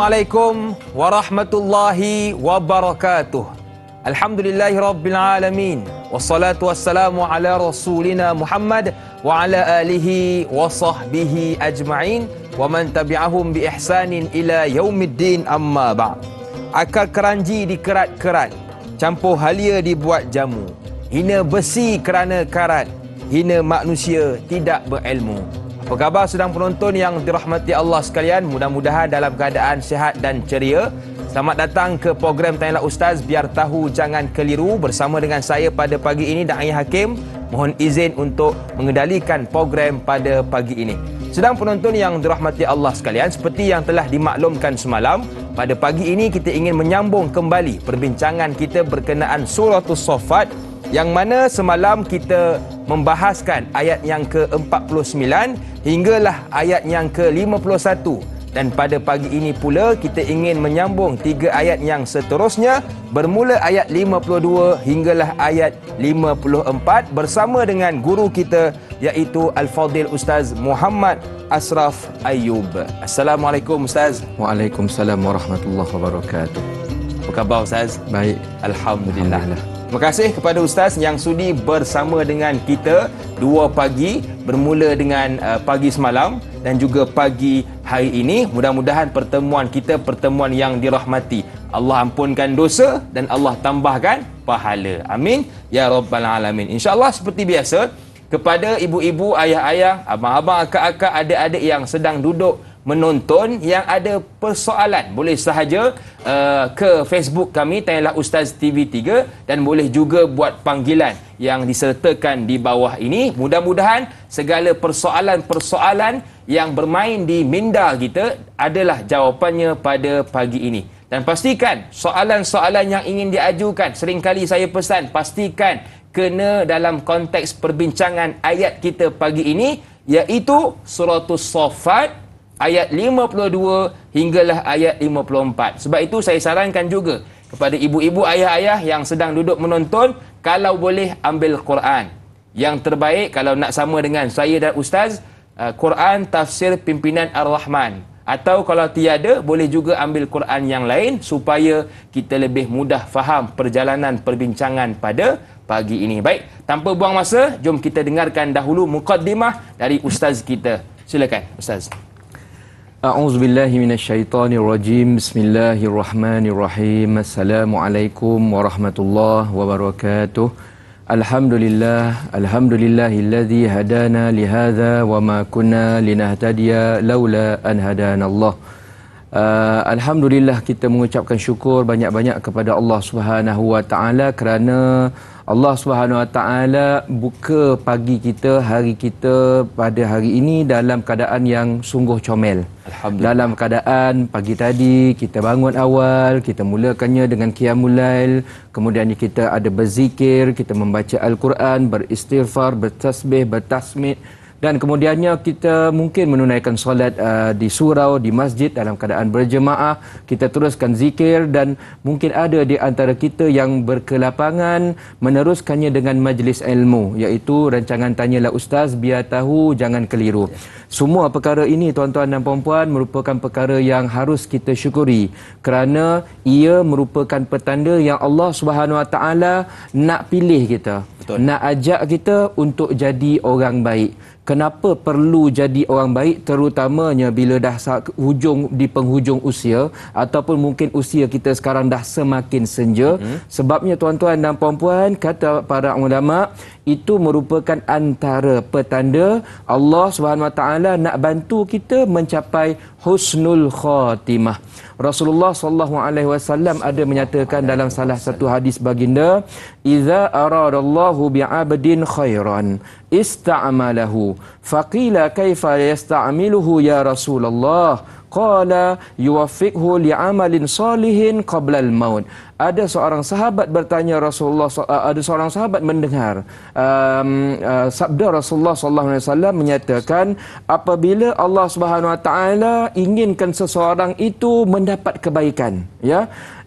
Assalamualaikum warahmatullahi wabarakatuh. Alhamdulillahi rabbil alamin. Wassalatu wassalamu ala rasulina Muhammad wa ala alihi wa sahbihi ajma'in wa man tabi'ahum bi ihsanin ila yaumiddin, amma ba'd. Akar keranji dikerat-kerat, campur halia dibuat jamu. Hina besi kerana karat, hina manusia tidak berilmu. Apa khabar sedang penonton yang dirahmati Allah sekalian? Mudah-mudahan dalam keadaan sihat dan ceria. Selamat datang ke program Tanyalah Ustaz, biar tahu jangan keliru. Bersama dengan saya pada pagi ini, Da'i Hakim. Mohon izin untuk mengendalikan program pada pagi ini. Sedang penonton yang dirahmati Allah sekalian, seperti yang telah dimaklumkan semalam, pada pagi ini kita ingin menyambung kembali perbincangan kita berkenaan Suratul Saffat, yang mana semalam kita membahaskan ayat yang ke-49 hinggalah ayat yang ke-51. Dan pada pagi ini pula kita ingin menyambung 3 ayat yang seterusnya, bermula ayat 52 hinggalah ayat 54 bersama dengan guru kita, iaitu Al-Fadil Ustaz Muhammad Ashraf Ayub. Assalamualaikum Ustaz. Waalaikumsalam warahmatullahi wabarakatuh. Apa khabar Ustaz? Baik, Alhamdulillah. Terima kasih kepada Ustaz yang sudi bersama dengan kita 2 pagi, bermula dengan pagi semalam dan juga pagi hari ini. Mudah-mudahan pertemuan kita pertemuan yang dirahmati. Allah ampunkan dosa dan Allah tambahkan pahala. Amin ya rabbal alamin. InsyaAllah seperti biasa, kepada ibu-ibu, ayah-ayah, abang-abang, akak-akak, adik-adik yang sedang duduk menonton, yang ada persoalan boleh sahaja ke Facebook kami Tanyalah Ustaz TV3, dan boleh juga buat panggilan yang disertakan di bawah ini. Mudah-mudahan segala persoalan-persoalan yang bermain di minda kita adalah jawapannya pada pagi ini. Dan pastikan soalan-soalan yang ingin diajukan, seringkali saya pesan, pastikan kena dalam konteks perbincangan ayat kita pagi ini, iaitu Suratul Saffat ayat 52 hinggalah ayat 54. Sebab itu saya sarankan juga kepada ibu-ibu, ayah-ayah yang sedang duduk menonton, kalau boleh ambil Quran. Yang terbaik kalau nak sama dengan saya dan Ustaz, Quran Tafsir Pimpinan Ar-Rahman. Atau kalau tiada, boleh juga ambil Quran yang lain supaya kita lebih mudah faham perjalanan perbincangan pada pagi ini. Baik, tanpa buang masa, jom kita dengarkan dahulu muqaddimah dari Ustaz kita. Silakan Ustaz. A'udzubillahi minasyaitonirrajim. Bismillahirrahmanirrahim. Assalamualaikum warahmatullahi wabarakatuh. Alhamdulillahilladzi hadana lihadza wa ma kunna linahtadiya laula an hadanallah. Alhamdulillah, kita mengucapkan syukur banyak-banyak kepada Allah Subhanahu wa taala kerana Allah Subhanahu wa taala buka pagi kita, hari kita pada hari ini dalam keadaan yang sungguh comel. Dalam keadaan pagi tadi kita bangun awal, kita mulakannya dengan qiyamul lail, kemudian kita ada berzikir, kita membaca Al-Quran, beristighfar, bertasbih, bertasmid, dan kemudiannya kita mungkin menunaikan solat di surau, di masjid dalam keadaan berjemaah. Kita teruskan zikir, dan mungkin ada di antara kita yang berkelapangan meneruskannya dengan majlis ilmu, iaitu rancangan Tanyalah Ustaz, biar tahu jangan keliru. Semua perkara ini, tuan-tuan dan puan-puan, merupakan perkara yang harus kita syukuri kerana ia merupakan petanda yang Allah Subhanahu Wa Taala nak pilih kita. Betul. Nak ajak kita untuk jadi orang baik. Kenapa perlu jadi orang baik, terutamanya bila dah di penghujung usia, ataupun mungkin usia kita sekarang dah semakin senja. Sebabnya tuan-tuan dan puan-puan, kata para ulama, itu merupakan antara petanda Allah Subhanahu Wa Taala nak bantu kita mencapai husnul khatimah. Rasulullah sallallahu alaihi wasallam ada menyatakan dalam salah satu hadis baginda, "Idza aradallahu bi'abdin khairan ista'malahu." Faqila kaifa yasta'miluhu ya Rasulullah? Qala yuwaffiqhu li'amalin salihin qabla al-maut. Ada seorang sahabat bertanya Rasulullah, ada seorang sahabat mendengar sabda Rasulullah sallallahu alaihi wasallam menyatakan, apabila Allah Subhanahu wa taala inginkan seseorang itu mendapat kebaikan, ya,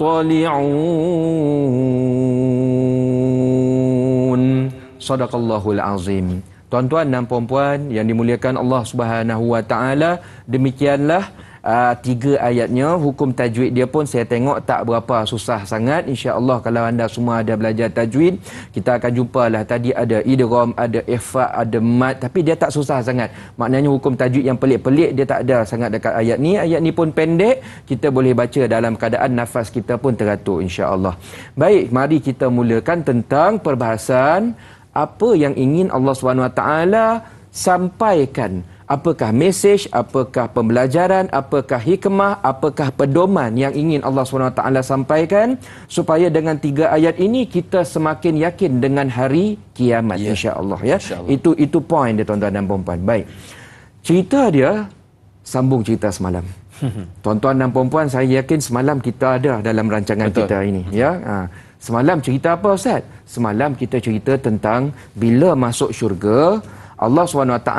muttali'un. Sadaqallahul azim. Tuan-tuan dan puan-puan yang dimuliakan Allah Subhanahu wa taala, demikianlah 3 ayatnya. Hukum tajwid dia pun saya tengok tak berapa susah sangat. InsyaAllah kalau anda semua ada belajar tajwid, kita akan jumpa lah. Tadi ada idgham, ada ikhfa, ada mad, tapi dia tak susah sangat. Maknanya hukum tajwid yang pelik-pelik dia tak ada sangat dekat ayat ni. Ayat ni pun pendek, kita boleh baca dalam keadaan nafas kita pun teratur, insya-Allah. Baik, mari kita mulakan tentang perbahasan apa yang ingin Allah SWT sampaikan. Apakah mesej, apakah pembelajaran, apakah hikmah, apakah pedoman yang ingin Allah SWT sampaikan, supaya dengan 3 ayat ini kita semakin yakin dengan hari kiamat, insya-Allah, ya. Itu point dia, tuan-tuan dan puan-puan. Baik. Cerita dia sambung cerita semalam. Tuan-tuan dan puan-puan, saya yakin semalam kita ada dalam rancangan kita ini, ya. Semalam cerita apa, Ustaz? Semalam kita cerita tentang bila masuk syurga, Allah SWT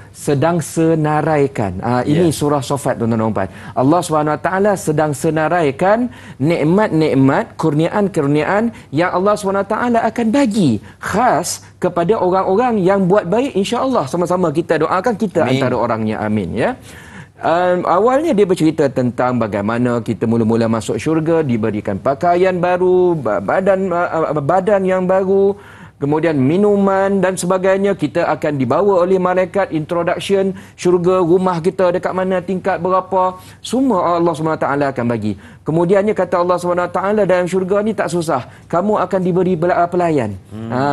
sedang senaraikan. Ini surah Safat, tuan-tuan dan puan. Allah SWT sedang senaraikan nikmat-nikmat, kurniaan-kurniaan yang Allah SWT akan bagi khas kepada orang-orang yang buat baik, insya-Allah. Sama-sama kita doakan, kita antara orangnya. Amin, ya. Awalnya dia bercerita tentang bagaimana kita mula-mula masuk syurga, diberikan pakaian baru, badan yang baru, kemudian minuman dan sebagainya. Kita akan dibawa oleh malaikat, introduction syurga, rumah kita dekat mana, tingkat berapa, semua Allah SWT akan bagi. Kemudiannya kata Allah SWT, dalam syurga ni tak susah, kamu akan diberi pelayan.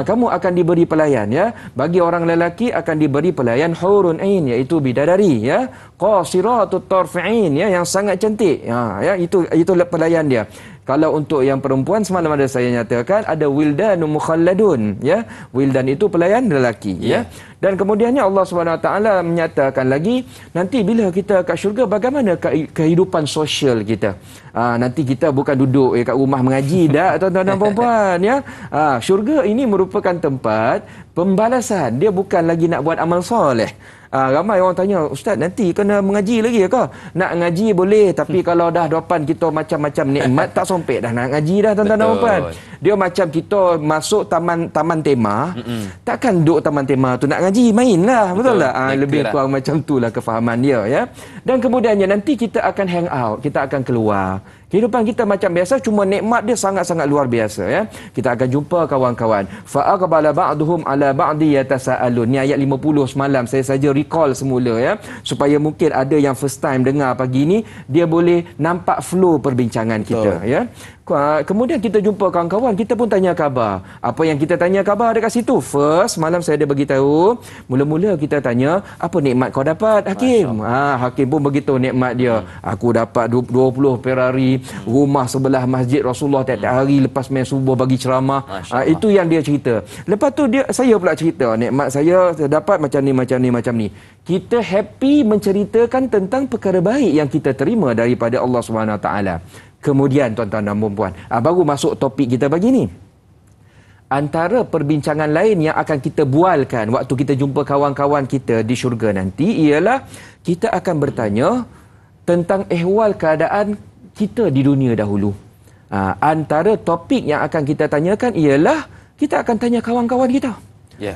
Kamu akan diberi pelayan, ya. Bagi orang lelaki akan diberi pelayan hurun ain, iaitu bidadari, ya, qasiratut tarfi'in, ya, yang sangat cantik, ya, itu pelayan dia. Kalau untuk yang perempuan, semalam ada saya nyatakan ada wildan mukhalladun, ya. Wildan itu pelayan lelaki, ya. Dan kemudiannya Allah SWT menyatakan lagi, nanti bila kita kat syurga, bagaimana kehidupan sosial kita. Nanti kita bukan duduk kat rumah mengaji dah, tuan-tuan dan puan-puan, ya. Syurga ini merupakan tempat pembalasan. Dia bukan lagi nak buat amal soleh. Ramai orang tanya, Ustaz, nanti kena mengaji lagi ke? Nak ngaji boleh, tapi kalau dah depan kita macam-macam nikmat, tak sompek dah nak ngaji dah, tuan-tuan dan puan. Dia macam kita masuk taman tema, takkan duduk taman tema tu nak ngaji, main lah, betul tak? Lebih kurang macam tu lah kefahaman dia, ya. Dan kemudiannya nanti kita akan hang out, kita akan keluar. Kehidupan kita macam biasa, cuma nikmat dia sangat-sangat luar biasa, ya. Kita akan jumpa kawan-kawan. Fa aqbala ba'duhum ala ba'di yatasaalun. Ni ayat 50 semalam saya saja recall semula, ya, supaya mungkin ada yang first time dengar pagi ni, dia boleh nampak flow perbincangan kita, ya. Kemudian kita jumpa kawan-kawan, kita pun tanya khabar. Apa yang kita tanya khabar dekat situ? First, malam saya ada beritahu, mula-mula kita tanya, apa nikmat kau dapat, Hakim? Hakim pun begitu nikmat dia. Aku dapat 20 Ferrari, rumah sebelah masjid Rasulullah tiap-tiap hari lepas main subuh bagi ceramah. Itu yang dia cerita. Lepas tu saya pula cerita, nikmat saya dapat macam ni, macam ni, macam ni. Kita happy menceritakan tentang perkara baik yang kita terima daripada Allah SWT. Kemudian tuan-tuan dan puan-puan, baru masuk topik kita pagi ni. Antara perbincangan lain yang akan kita bualkan waktu kita jumpa kawan-kawan kita di syurga nanti ialah kita akan bertanya tentang ehwal keadaan kita di dunia dahulu. Antara topik yang akan kita tanyakan ialah kita akan tanya kawan-kawan kita.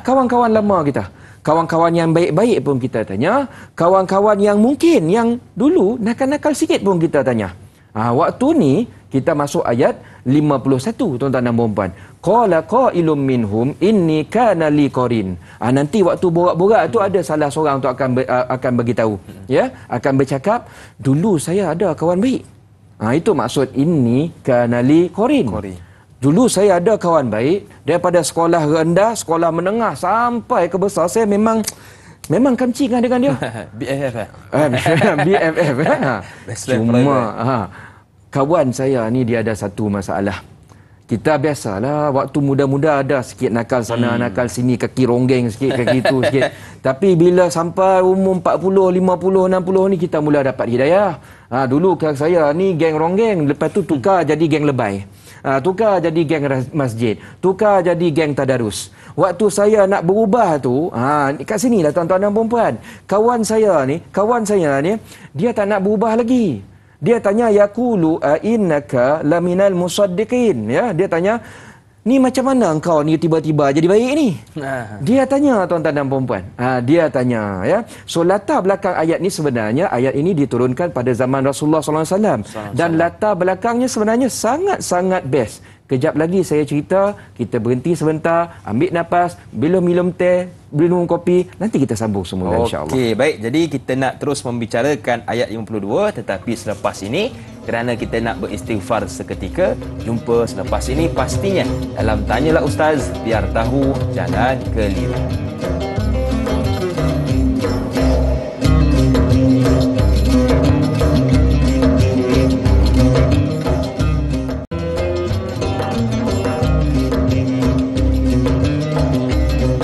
Kawan-kawan lama kita. Kawan-kawan yang baik-baik pun kita tanya. Kawan-kawan yang mungkin yang dulu nakal-nakal sikit pun kita tanya. Waktu ni kita masuk ayat 51, tuan-tuan dan puan-puan. Qala qailum minhum inni kana li qarin. Nanti waktu borak-borak tu ada salah seorang tu akan beritahu, ya, akan bercakap, dulu saya ada kawan baik. Itu maksud inni kana li qarin. Dulu saya ada kawan baik, daripada sekolah rendah, sekolah menengah sampai ke besar, saya memang kamcing dengan dia. BFF. BFF. Cuma kawan saya ni dia ada satu masalah. Kita biasalah waktu muda-muda ada sikit nakal sana, nakal sini, kaki ronggeng sikit, kaki tu sikit. Tapi bila sampai umur 40, 50, 60 ni kita mula dapat hidayah. Dulu saya ni geng ronggeng, lepas tu tukar jadi geng lebay. Tukar jadi geng masjid, tukar jadi geng tadarus. Waktu saya nak berubah tu, kat sini lah tuan-tuan dan puan-puan. Kawan saya ni, dia tak nak berubah lagi. Dia tanya yaqulu a innaka laminal musaddiqin, ya. Dia tanya, ni macam mana engkau ni tiba-tiba jadi baik ni? Dia tanya, tuan-tuan dan puan-puan. Dia tanya, ya. So latar belakang ayat ni sebenarnya, ayat ini diturunkan pada zaman Rasulullah SAW. Dan latar belakangnya sebenarnya sangat-sangat best. Kejap lagi saya cerita, kita berhenti sebentar, ambil nafas, minum teh, minum kopi, nanti kita sambung semula insya-Allah. Okey, baik. Jadi kita nak terus membicarakan ayat 52, tetapi selepas ini kerana kita nak beristighfar seketika, jumpa selepas ini pastinya dalam Tanyalah Ustaz, biar tahu jangan keliru.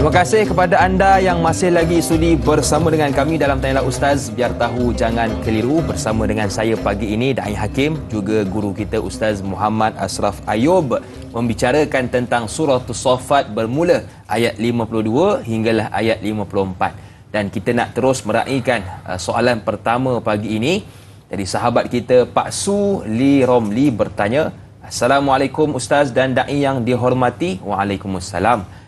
Terima kasih kepada anda yang masih lagi sudi bersama dengan kami dalam Tanyalah Ustaz, biar tahu jangan keliru, bersama dengan saya pagi ini Da'i Hakim, juga guru kita Ustaz Muhammad Ashraf Ayub, membicarakan tentang surah As-Saffat bermula ayat 52 hinggalah ayat 54. Dan kita nak terus meraihkan soalan pertama pagi ini dari sahabat kita Pak Su Li Romli bertanya, Assalamualaikum Ustaz dan Da'i yang dihormati. Waalaikumsalam.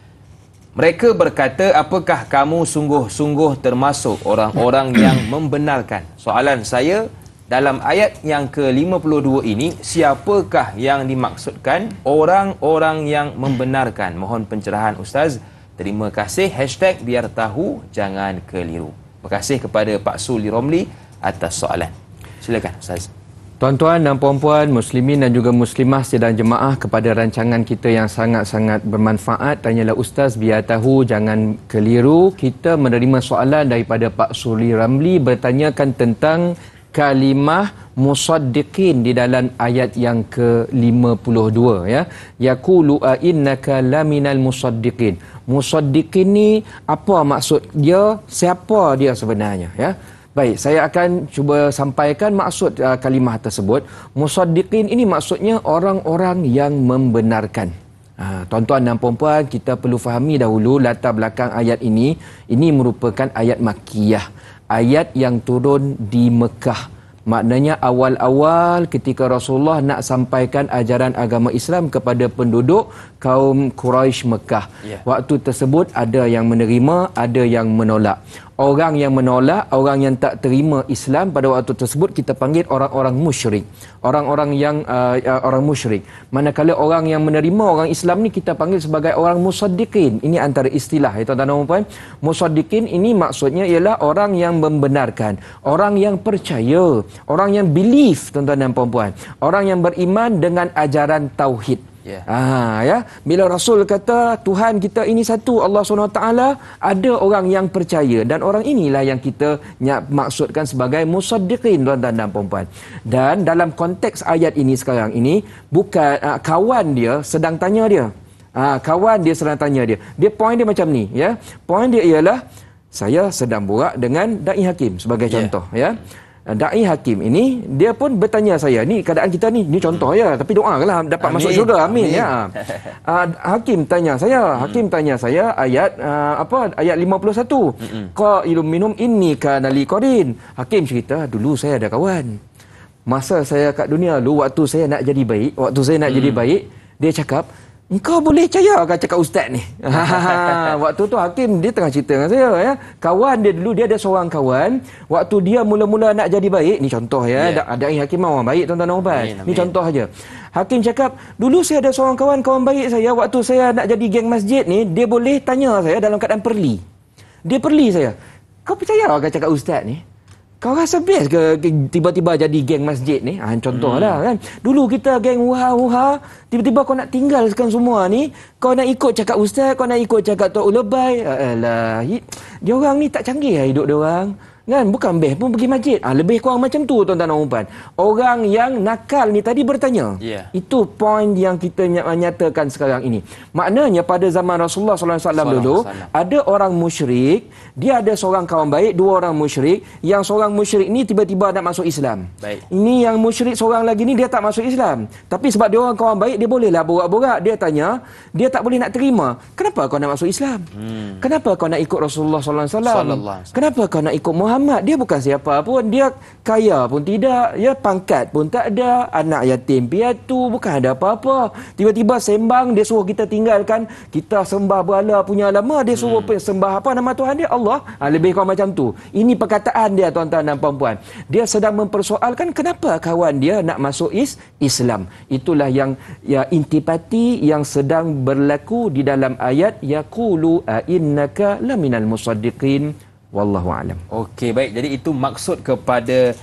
Mereka berkata, apakah kamu sungguh-sungguh termasuk orang-orang yang membenarkan? Soalan saya, dalam ayat yang ke-52 ini, siapakah yang dimaksudkan orang-orang yang membenarkan? Mohon pencerahan Ustaz. Terima kasih. # biar tahu jangan keliru. Terima kasih kepada Pak Suli Romli atas soalan. Silakan Ustaz. Tuan-tuan dan puan-puan, muslimin dan juga muslimah sidang jemaah, kepada rancangan kita yang sangat-sangat bermanfaat, Tanyalah Ustaz, biar tahu jangan keliru. Kita menerima soalan daripada Pak Suli Ramli bertanyakan tentang kalimah musaddiqin di dalam ayat yang ke-52, ya. Yaqulu a innaka laminal musaddiqin. Musaddiqin ni apa maksud dia? Siapa dia sebenarnya, ya? Baik, saya akan cuba sampaikan maksud kalimah tersebut. Musaddiqin ini maksudnya orang-orang yang membenarkan. Tuan-tuan dan puan-puan, kita perlu fahami dahulu latar belakang ayat ini. Ini merupakan ayat Makkiyah. Ayat yang turun di Mekah. Maknanya awal-awal ketika Rasulullah nak sampaikan ajaran agama Islam kepada penduduk kaum Quraisy Mekah. Waktu tersebut ada yang menerima, ada yang menolak. Orang yang menolak, orang yang tak terima Islam pada waktu tersebut kita panggil orang-orang musyrik. Orang-orang yang orang musyrik. Manakala orang yang menerima orang Islam ni kita panggil sebagai orang musaddiqin. Ini antara istilah, tuan-tuan dan puan. Musaddiqin ini maksudnya ialah orang yang membenarkan, orang yang percaya, orang yang believe, tuan-tuan dan puan-puan. Orang yang beriman dengan ajaran tauhid. Ya. Bila Rasul kata Tuhan kita ini satu, Allah SWT, ada orang yang percaya, dan orang inilah yang kita maksudkan sebagai musaddiqin, tuan-tuan dan puan-puan. Dan dalam konteks ayat ini sekarang ini, bukan kawan dia sedang tanya dia. Kawan dia sedang tanya dia. Point dia macam ni, ya. Point dia ialah, saya sedang borak dengan Da'i Hakim sebagai contoh, ya. Da'i Hakim ini dia pun bertanya saya, ni keadaan kita ni contoh ya, tapi doakanlah dapat masuk syurga, amin. Ya. Hakim tanya saya ayat ayat 51. Qailum minhum inni kana li qarin. Hakim cerita, dulu saya ada kawan. Masa saya kat dunia dulu, waktu saya nak jadi baik, dia cakap, engkau boleh percaya kan cakap ustaz ni? Waktu tu Hakim dia tengah cerita dengan saya, ya. Kawan dia dulu, dia ada seorang kawan, waktu dia mula-mula nak jadi baik, ni contoh ya, ada Hakim orang baik, tuan-tuan dan puan. Ni contoh aja. Hakim cakap, dulu saya ada seorang kawan baik saya, waktu saya nak jadi geng masjid ni, dia boleh tanya saya dalam keadaan perli. Dia perli saya. Kau percaya kan cakap ustaz ni? Kau rasa best ke tiba-tiba jadi geng masjid ni? Contoh lah kan. Dulu kita geng wuha-wuha, tiba-tiba kau nak tinggalkan semua ni, kau nak ikut cakap ustaz, kau nak ikut cakap Tok Ulebay. Alah, dia orang ni tak canggih lah hidup dia orang. Kan, bukan best pun pergi masjid. Lebih kurang macam tu, tuan-tuan dan puan. Orang yang nakal ni tadi bertanya. Itu point yang kita nyatakan sekarang ini. Maknanya pada zaman Rasulullah SAW dulu, ada orang musyrik, dia ada seorang kawan baik, dua orang musyrik. Yang seorang musyrik ni tiba-tiba nak masuk Islam. Ini yang musyrik seorang lagi ni, dia tak masuk Islam. Tapi sebab dia orang kawan baik, dia bolehlah borak-borak. Dia tanya, dia tak boleh nak terima. Kenapa kau nak masuk Islam? Kenapa kau nak ikut Rasulullah SAW? Kenapa kau nak ikut Muhammad? Muhammad dia bukan siapa pun, dia kaya pun tidak, ya pangkat pun tak ada, anak yatim piatu, bukan ada apa-apa. Tiba-tiba sembang, dia suruh kita tinggalkan, kita sembah berhala punya lama, dia suruh sembah apa nama Tuhan dia? Allah. Lebih kurang macam tu. Ini perkataan dia, tuan-tuan dan puan-puan. Dia sedang mempersoalkan kenapa kawan dia nak masuk Islam. Itulah yang intipati yang sedang berlaku di dalam ayat yaqulu a innaka laminal musaddiqin. Wallahu a'lam. Okey, baik. Jadi itu maksud kepada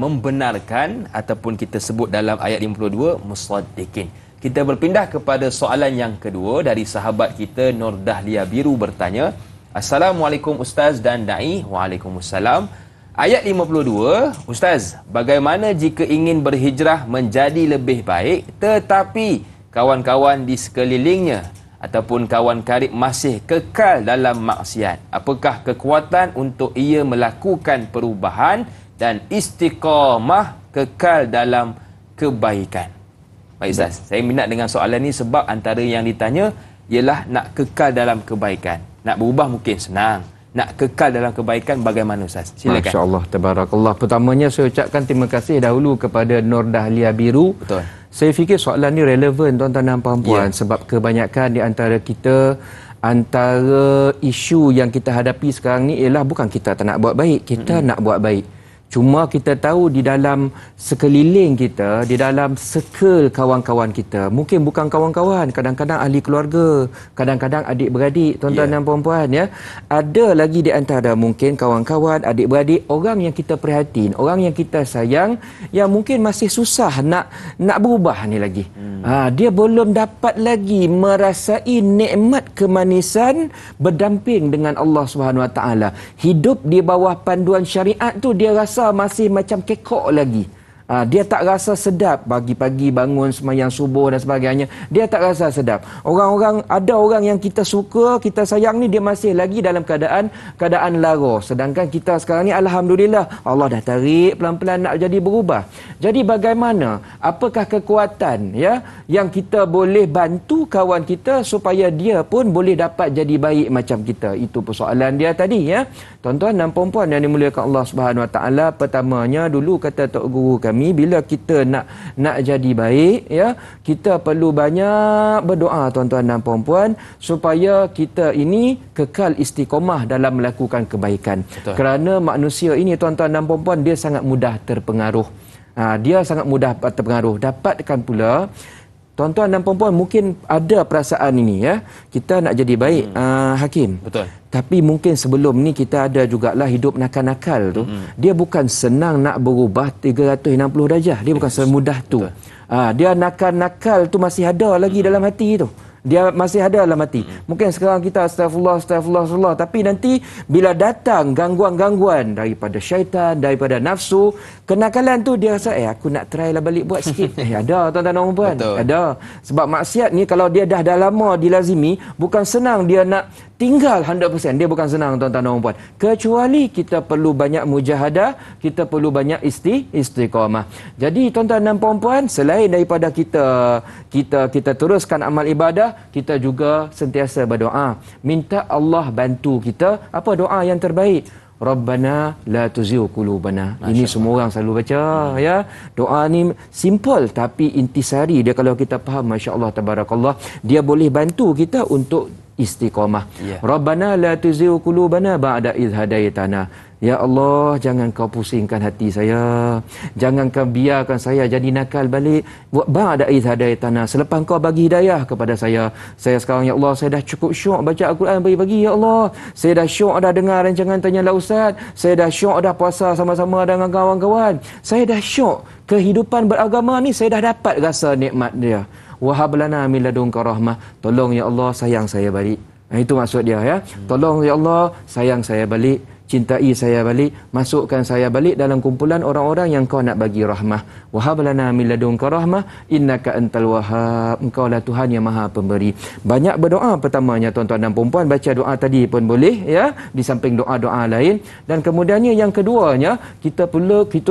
membenarkan ataupun kita sebut dalam ayat 52 musaddiqin. Kita berpindah kepada soalan yang kedua dari sahabat kita Nur Dahlia Biru bertanya, Assalamualaikum Ustaz dan Da'i. Waalaikumsalam. Ayat 52, Ustaz, bagaimana jika ingin berhijrah menjadi lebih baik tetapi kawan-kawan di sekelilingnya ataupun kawan karib masih kekal dalam maksiat? Apakah kekuatan untuk ia melakukan perubahan dan istiqamah kekal dalam kebaikan? Baik Ustaz, saya minat dengan soalan ni sebab antara yang ditanya ialah nak kekal dalam kebaikan. Nak berubah mungkin senang. Nak kekal dalam kebaikan bagaimana Ustaz? Silakan. Masya-Allah, tabarakallah. Pertamanya saya ucapkan terima kasih dahulu kepada Nur Dahlia Biru. Betul. Saya fikir soalan ni relevan tuan-tuan dan puan-puan, sebab kebanyakan di antara kita, antara isu yang kita hadapi sekarang ni ialah bukan kita tak nak buat baik, kita nak buat baik. Cuma kita tahu di dalam sekeliling kita, di dalam circle kawan-kawan kita, mungkin bukan kawan-kawan, kadang-kadang ahli keluarga, kadang-kadang adik-beradik, tuan-tuan dan puan-puan, ya. Ada lagi di antara mungkin kawan-kawan, adik-beradik, orang yang kita perhatiin, orang yang kita sayang, yang mungkin masih susah nak berubah ni lagi. Dia belum dapat lagi merasai nikmat kemanisan berdamping dengan Allah Subhanahu Wa Taala. Hidup di bawah panduan syariat tu dia rasa masih macam kekok lagi. Dia tak rasa sedap pagi-pagi bangun sembahyang subuh dan sebagainya. Dia tak rasa sedap. Ada orang yang kita suka, kita sayang ni, dia masih lagi dalam keadaan lara. Sedangkan kita sekarang ni alhamdulillah Allah dah tarik pelan-pelan nak jadi berubah. Jadi bagaimana? Apakah kekuatan yang kita boleh bantu kawan kita supaya dia pun boleh dapat jadi baik macam kita? Itu persoalan dia tadi, ya. Tuan-tuan dan puan-puan yang dimuliakan Allah Subhanahu Wa Taala, pertamanya dulu kata tok guru kami, bila kita nak jadi baik, ya, kita perlu banyak berdoa tuan-tuan dan puan-puan supaya kita ini kekal istiqamah dalam melakukan kebaikan. Betul. Kerana manusia ini tuan-tuan dan puan-puan, dia sangat mudah terpengaruh. Dia sangat mudah terpengaruh. Dapatkan pula tuan-tuan dan puan-puan mungkin ada perasaan ini, ya. Kita nak jadi baik, Hakim. Betul. Tapi mungkin sebelum ni kita ada jugalah hidup nakal-nakal tu. Dia bukan senang nak berubah 360 darjah. Dia bukan semudah tu. Dia nakal-nakal tu masih ada lagi dalam hati tu. Dia masih ada dalam hati. Mungkin sekarang kita astagfirullah, tapi nanti bila datang gangguan-gangguan daripada syaitan, daripada nafsu, kenakalan tu dia rasa aku nak try lah balik buat sikit. Ada tuan-tuan dan puan. Ada. Sebab maksiat ni kalau dia dah lama dilazimi, bukan senang dia nak tinggal 100%. Dia bukan senang tuan-tuan dan puan. Kecuali kita perlu banyak mujahadah, kita perlu banyak istiqamah. Jadi tuan-tuan dan puan, selain daripada kita teruskan amal ibadah, kita juga sentiasa berdoa, minta Allah bantu kita. Apa doa yang terbaik? Rabbana la tuzigh qulubana. Ini semua orang selalu baca, ya. Doa ni simple tapi intisari dia, kalau kita faham, masya-Allah tabarakallah, dia boleh bantu kita untuk istiqamah. Rabbana la tuzigh qulubana ba'da idh hadaitana. Ya Allah, jangan kau pusingkan hati saya. Jangan kau biarkan saya jadi nakal balik. Ba'da idh hadaitana, selepas kau bagi hidayah kepada saya. Saya sekarang, ya Allah, saya dah cukup syok baca Al-Quran pagi-pagi, ya Allah. Saya dah syok dah dengar rancangan Tanyalah Ustaz. Saya dah syok dah puasa sama-sama dengan kawan-kawan. Saya dah syok kehidupan beragama ni, saya dah dapat rasa nikmat dia. Wahab lana min ladunka rahmah. Tolong ya Allah, sayang saya balik. Itu maksud dia, ya. Tolong ya Allah, sayang saya balik. Cintai saya balik, masukkan saya balik dalam kumpulan orang-orang yang kau nak bagi rahmah. Wahab lana min ladunka rahmah innaka antal wahhab. Engkau lah Tuhan yang Maha Pemberi. Banyak berdoa pertamanya tuan-tuan dan puan-puan, baca doa tadi pun boleh, ya, di samping doa-doa lain. Dan kemudiannya yang keduanya, kita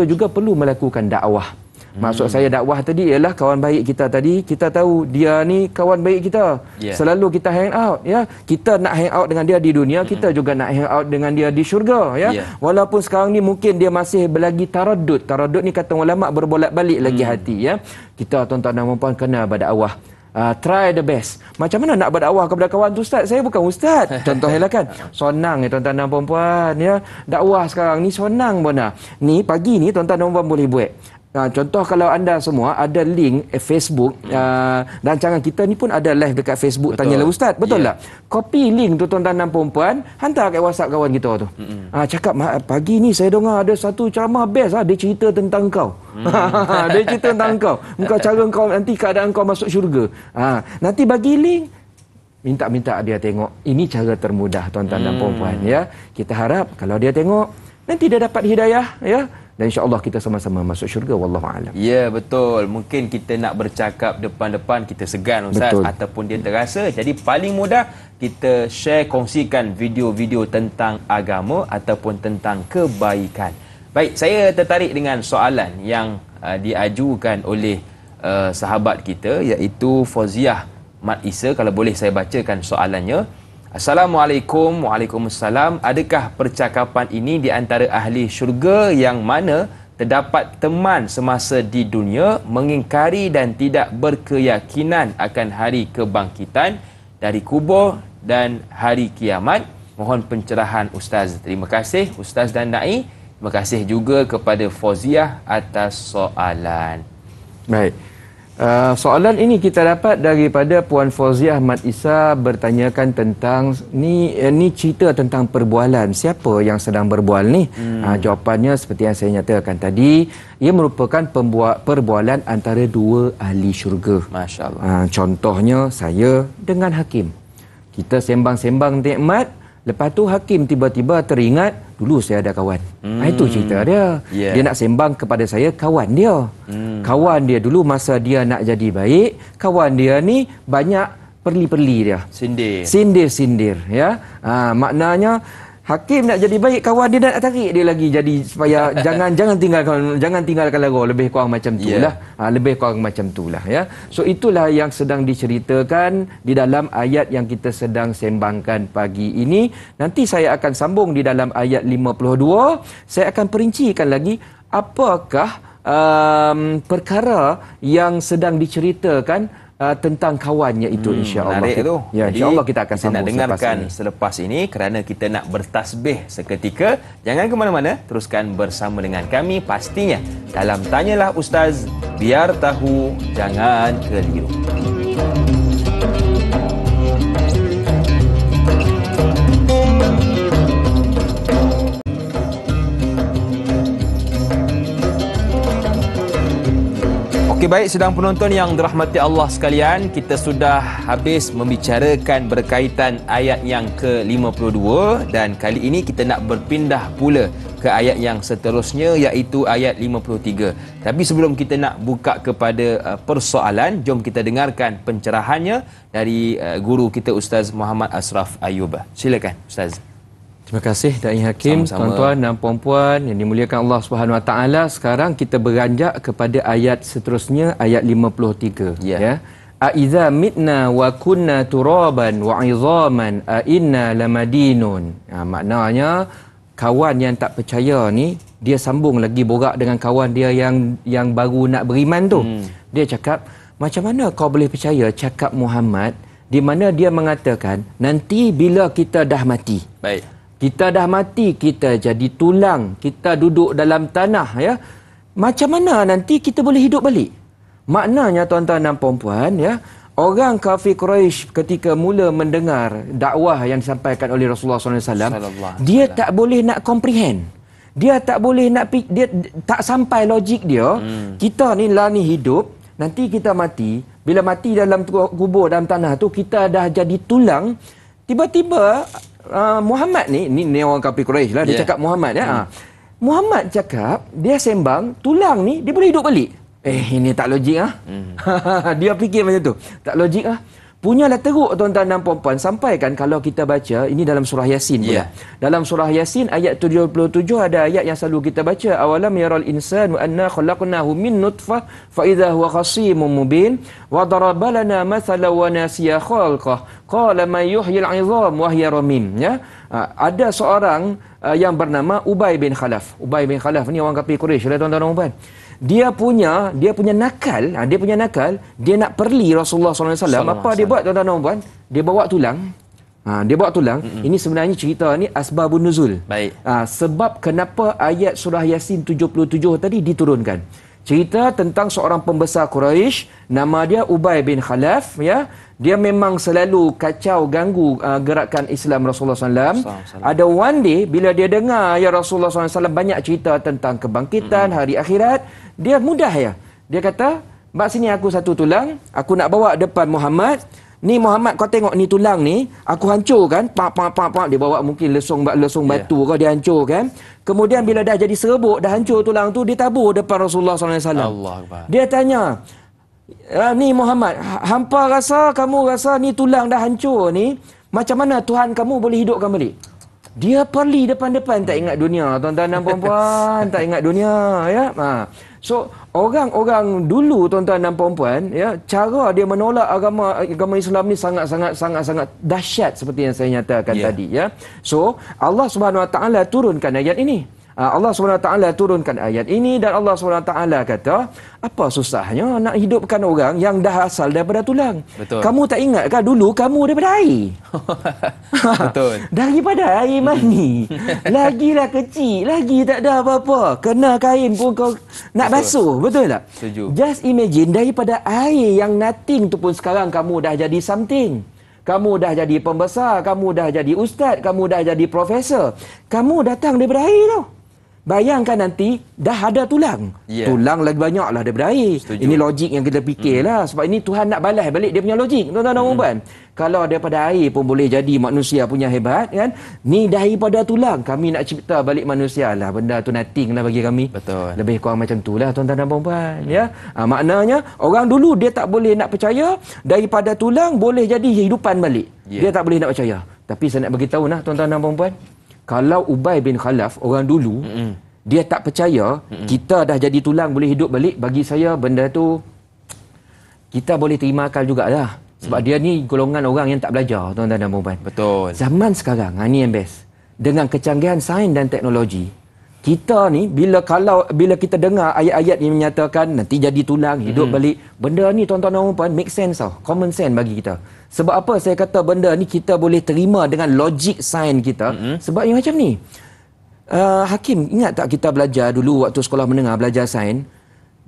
juga perlu melakukan dakwah. Maksud saya dakwah tadi ialah kawan baik kita tadi, kita tahu dia ni kawan baik kita. Selalu kita hang out, ya. Kita nak hang out dengan dia di dunia, kita juga nak hang out dengan dia di syurga, ya. Walaupun sekarang ni mungkin dia masih lagi taraddud. Taraddud ni kata ulama berbolak-balik lagi hati, ya. Kita tuan-tuan dan puan kena berdakwah. Try the best. Macam mana nak berdakwah kepada kawan tu, ustaz? Saya bukan ustaz. Contohnya kan. Sonang ya tuan-tuan dan puan-puan, ya. Dakwah sekarang ni sonang bona. Ni pagi ni tuan-tuan dan puan boleh buat. Contoh kalau anda semua ada link Facebook, rancangan kita ni pun ada live dekat Facebook. Betul. Tanyalah ustaz, betul tak? Copy link tu tuan-tuan dan puan-puan, hantar kat WhatsApp kawan kita tu. Cakap pagi ni saya dengar ada satu ceramah best, dia cerita tentang kau. Dia cerita tentang kau. Engkau cara kau nanti keadaan kau masuk syurga. Nanti bagi link, minta dia tengok. Ini cara termudah tuan-tuan dan puan-puan, ya. Kita harap kalau dia tengok, nanti dia dapat hidayah, ya. Dan insya-Allah kita sama-sama masuk syurga, wallahu a'lam. Ya, betul. Mungkin kita nak bercakap depan-depan kita segan ustaz, betul. Ataupun dia terasa. Jadi paling mudah kita share, kongsikan video-video tentang agama ataupun tentang kebaikan. Baik, saya tertarik dengan soalan yang diajukan oleh sahabat kita, iaitu Fauziah Mat Isa. Kalau boleh saya bacakan soalannya. Assalamualaikum. Waalaikumsalam. Adakah percakapan ini di antara ahli syurga yang mana terdapat teman semasa di dunia mengingkari dan tidak berkeyakinan akan hari kebangkitan dari kubur dan hari kiamat? Mohon pencerahan Ustaz. Terima kasih Ustaz dan Dai. Terima kasih juga kepada Fauziah atas soalan. Baik. Soalan ini kita dapat daripada Puan Fauziah Mat Isa bertanyakan tentang ni cerita tentang perbualan. Siapa yang sedang berbual ni? Jawapannya seperti yang saya nyatakan tadi, ia merupakan perbualan antara dua ahli syurga. Masya-Allah. Contohnya saya dengan hakim. Kita sembang-sembang nikmat, lepas tu hakim tiba-tiba teringat, dulu saya ada kawan. Itu cerita dia. Dia nak sembang kepada saya kawan dia. Kawan dia dulu masa dia nak jadi baik, kawan dia ni banyak perli-perli dia. Sindir-sindir, ya. Maknanya hakim nak jadi baik, kawan dia nak tarik dia lagi jadi supaya jangan tinggalkan lagu, lebih kurang macam itulah. Lebih kurang macam itulah, ya. So itulah yang sedang diceritakan di dalam ayat yang kita sedang sembangkan pagi ini. Nanti saya akan sambung di dalam ayat 52. Saya akan perincikan lagi apakah perkara yang sedang diceritakan tentang kawannya itu, insya-Allah. Menarik tu. Ya, insya-Allah kita akan sambung dengarkan selepas ini kerana kita nak bertasbih seketika. Jangan ke mana-mana, teruskan bersama dengan kami pastinya dalam Tanyalah Ustaz, biar tahu jangan keliru. Okey, baik sedang penonton yang dirahmati Allah sekalian, kita sudah habis membicarakan berkaitan ayat yang ke-52 dan kali ini kita nak berpindah pula ke ayat yang seterusnya, iaitu ayat 53. Tapi sebelum kita nak buka kepada persoalan, jom kita dengarkan pencerahannya dari guru kita Ustaz Muhammad Ashraf Ayub. Silakan Ustaz. Terima kasih Dai Hakim. Tuan-tuan dan puan-puan yang dimuliakan Allah Subhanahu Wa Taala, sekarang kita beranjak kepada ayat seterusnya, ayat 53, ya. Aiza mitna wa kunna turaban wa izaman a inna lamadinun. Maknanya kawan yang tak percaya ni, dia sambung lagi borak dengan kawan dia yang baru nak beriman tu. Dia cakap, macam mana kau boleh percaya cakap Muhammad di mana dia mengatakan nanti bila kita dah mati. Baik. Kita dah mati, kita jadi tulang, kita duduk dalam tanah, ya. Macam mana nanti kita boleh hidup balik? Maknanya tuan-tuan dan puan-puan, ya, orang kafir Quraisy ketika mula mendengar dakwah yang disampaikan oleh Rasulullah SAW, dia tak boleh nak comprehend. Dia tak boleh nak, dia tak sampai logik dia. Kita ni lah ni hidup, nanti kita mati. Bila mati dalam kubur, dalam tanah tu, kita dah jadi tulang. Tiba-tiba Muhammad ni orang kafir Quraisy lah, dia cakap Muhammad, ya. Muhammad cakap, dia sembang, tulang ni dia boleh hidup balik. Ini tak logik ah. Dia fikir macam tu. Tak logik ah. punyalah teruk tuan-tuan dan puan-puan, sampai kan kalau kita baca ini dalam surah Yasin pula. Dalam surah Yasin ayat 77 ada ayat yang selalu kita baca, awalam yaral insanu anna khalaqnahu min nutfah fa idza huwa khasimun mubin wa daraba lana mathalan wa nasiya khalqah qala man yuhyil 'idham wa hiya ramim. Ya, ada seorang yang bernama Ubay bin Khalaf. Ubay bin Khalaf ni orang kafir Quraisy lah tuan-tuan dan puan. Dia punya nakal, dia nak perli Rasulullah SAW. Apa dia buat tuan-tuan dan puan? Dia bawa tulang. Dia bawa tulang. Ini sebenarnya cerita ni asbabun nuzul. Baik. Sebab kenapa ayat surah Yasin 77 tadi diturunkan. Cerita tentang seorang pembesar Quraisy, nama dia Ubay bin Khalaf, ya. Dia memang selalu kacau ganggu gerakan Islam Rasulullah SAW. Ada one day bila dia dengar ya Rasulullah SAW banyak cerita tentang kebangkitan, hari akhirat, dia mudah ya. Dia kata, "Mak sini aku satu tulang, aku nak bawa depan Muhammad. Ni Muhammad, kau tengok ni tulang ni, aku hancurkan." Pak. Dia bawa mungkin lesung batu ke dia hancurkan. Kemudian bila dah jadi serbuk, dah hancur tulang tu, dia tabur depan Rasulullah SAW. Dia tanya, "Ni Muhammad, kamu rasa ni tulang dah hancur ni, macam mana Tuhan kamu boleh hidupkan balik?" Dia perli depan-depan, tak ingat dunia tuan-tuan dan puan-puan, tak ingat dunia, ya. So orang-orang dulu tuan-tuan dan puan-puan, ya, cara dia menolak agama Islam ni sangat dahsyat seperti yang saya nyatakan tadi, ya. So Allah Subhanahu Wa Taala turunkan ayat ini. Allah SWT turunkan ayat ini dan Allah SWT kata, apa susahnya nak hidupkan orang yang dah asal daripada tulang? Betul. Kamu tak ingatkah dulu kamu daripada air? Betul. Daripada air mani. Lagilah kecil, lagi tak ada apa-apa. Kena kain pun kau nak basuh. Betul tak? Setuju. Just imagine, daripada air yang nothing tu pun sekarang kamu dah jadi something. Kamu dah jadi pembesar, kamu dah jadi ustaz, kamu dah jadi profesor. Kamu datang daripada air tau. Bayangkan nanti dah ada tulang. Tulang lagi banyak lah daripada air. Setuju. Ini logik yang kita fikir lah. Sebab ini Tuhan nak balas balik dia punya logik. Tuan-tuan dan puan. Kalau daripada air pun boleh jadi manusia punya hebat, kan? Ni daripada tulang. Kami nak cipta balik manusia lah. Benda tu nothing lah bagi kami. Betul. Lebih kurang macam tu lah tuan-tuan dan puan. Ya? Maknanya orang dulu dia tak boleh nak percaya daripada tulang boleh jadi hidupan balik. Dia tak boleh nak percaya. Tapi saya nak beritahu lah tuan-tuan dan puan. Kalau Ubay bin Khalaf, orang dulu, dia tak percaya kita dah jadi tulang boleh hidup balik, bagi saya benda tu kita boleh terima akal jugalah. Sebab dia ni golongan orang yang tak belajar, tuan-tuan dan puan. Betul. Zaman sekarang, ni yang best. Dengan kecanggihan sains dan teknologi, kita ni bila kita dengar ayat-ayat yang menyatakan nanti jadi tulang, hidup balik, benda ni tuan-tuan dan puan make sense tau. Common sense bagi kita. Sebab apa saya kata benda ni kita boleh terima dengan logik sains kita? Sebab yang macam ni. Hakim, ingat tak kita belajar dulu waktu sekolah menengah belajar sains?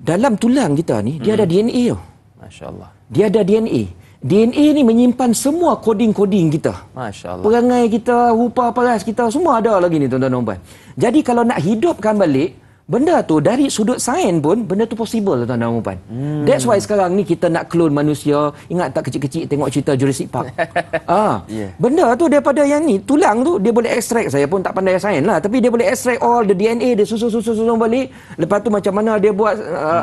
Dalam tulang kita ni, dia ada DNA tau. Masya Allah. Dia ada DNA. DNA ni menyimpan semua koding-koding kita. Masya Allah. Perangai kita, rupa paras kita, semua ada lagi ni tuan-tuan dan puan. Jadi kalau nak hidupkan balik, benda tu dari sudut sains pun, benda tu possible tuan-tuan dan puan. That's why sekarang ni kita nak clone manusia. Ingat tak kecil-kecil tengok cerita Jurassic Park? Benda tu daripada yang ni, tulang tu dia boleh extract. Saya pun tak pandai sains lah, tapi dia boleh extract all the DNA, dia susun balik. Lepas tu macam mana dia buat,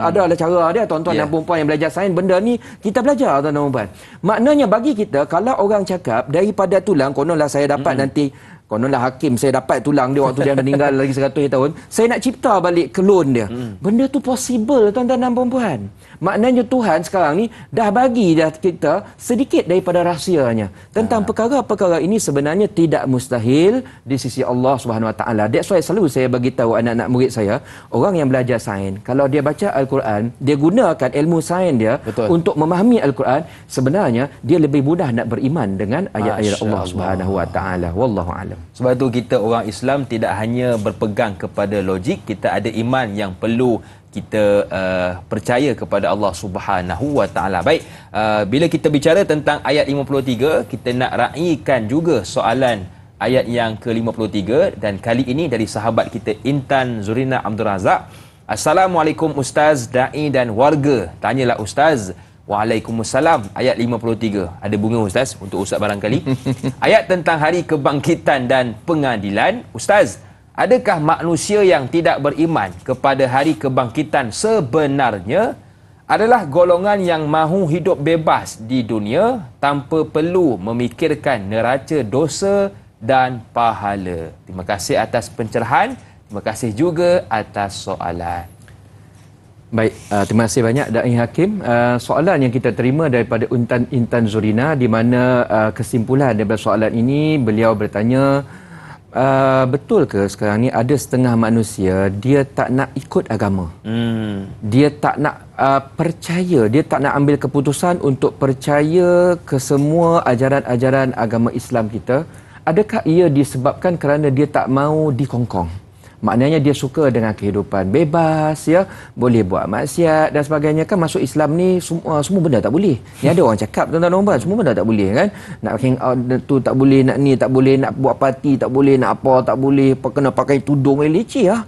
adalah cara dia tuan-tuan dan puan yang belajar sains. Benda ni kita belajar tuan-tuan dan puan. Maknanya bagi kita, kalau orang cakap daripada tulang, kononlah saya dapat nanti, kononlah Hakim saya dapat tulang dia waktu dia meninggal lagi 100 tahun, saya nak cipta balik klon dia. Benda tu possible tuan-tuan dan puan. Maknanya Tuhan sekarang ni dah bagi dah kita sedikit daripada rahsianya tentang perkara-perkara ini sebenarnya tidak mustahil di sisi Allah Subhanahu Wa Taala. That's why selalu saya bagi tahu anak-anak murid saya, orang yang belajar sains, kalau dia baca Al-Quran, dia gunakan ilmu sains dia untuk memahami Al-Quran, sebenarnya dia lebih mudah nak beriman dengan ayat-ayat Allah Subhanahu Wa Taala. Wallahu a'lam. Sebab tu kita orang Islam tidak hanya berpegang kepada logik, kita ada iman yang perlu kita percaya kepada Allah Subhanahu Wa Taala. Baik, bila kita bicara tentang ayat 53, kita nak raikan juga soalan ayat yang ke-53 dan kali ini dari sahabat kita Intan Zurina Abdul Razak. Assalamualaikum Ustaz, Da'i dan warga. Tanyalah Ustaz. Waalaikumsalam. Ayat 53. Ada bunga Ustaz untuk Ustaz barangkali. Ayat tentang hari kebangkitan dan pengadilan. Ustaz, adakah manusia yang tidak beriman kepada hari kebangkitan sebenarnya adalah golongan yang mahu hidup bebas di dunia tanpa perlu memikirkan neraca dosa dan pahala. Terima kasih atas pencerahan. Terima kasih juga atas soalan. Baik, terima kasih banyak Da'i Hakim. Soalan yang kita terima daripada Intan Zurina, di mana kesimpulan daripada soalan ini, beliau bertanya, betul ke sekarang ni ada setengah manusia dia tak nak ikut agama. Dia tak nak percaya, dia tak nak ambil keputusan untuk percaya ke semua ajaran-ajaran agama Islam kita. Adakah ia disebabkan kerana dia tak mahu dikongkong? Maknanya dia suka dengan kehidupan bebas, ya, boleh buat maksiat dan sebagainya. Kan masuk Islam ni semua benda tak boleh. Ni ada orang cakap tuan-tuan dan puan, semua benda tak boleh kan. Nak hang out tu tak boleh, nak ni tak boleh, nak buat parti tak boleh, nak apa tak boleh, kena pakai tudung yang leceh ah.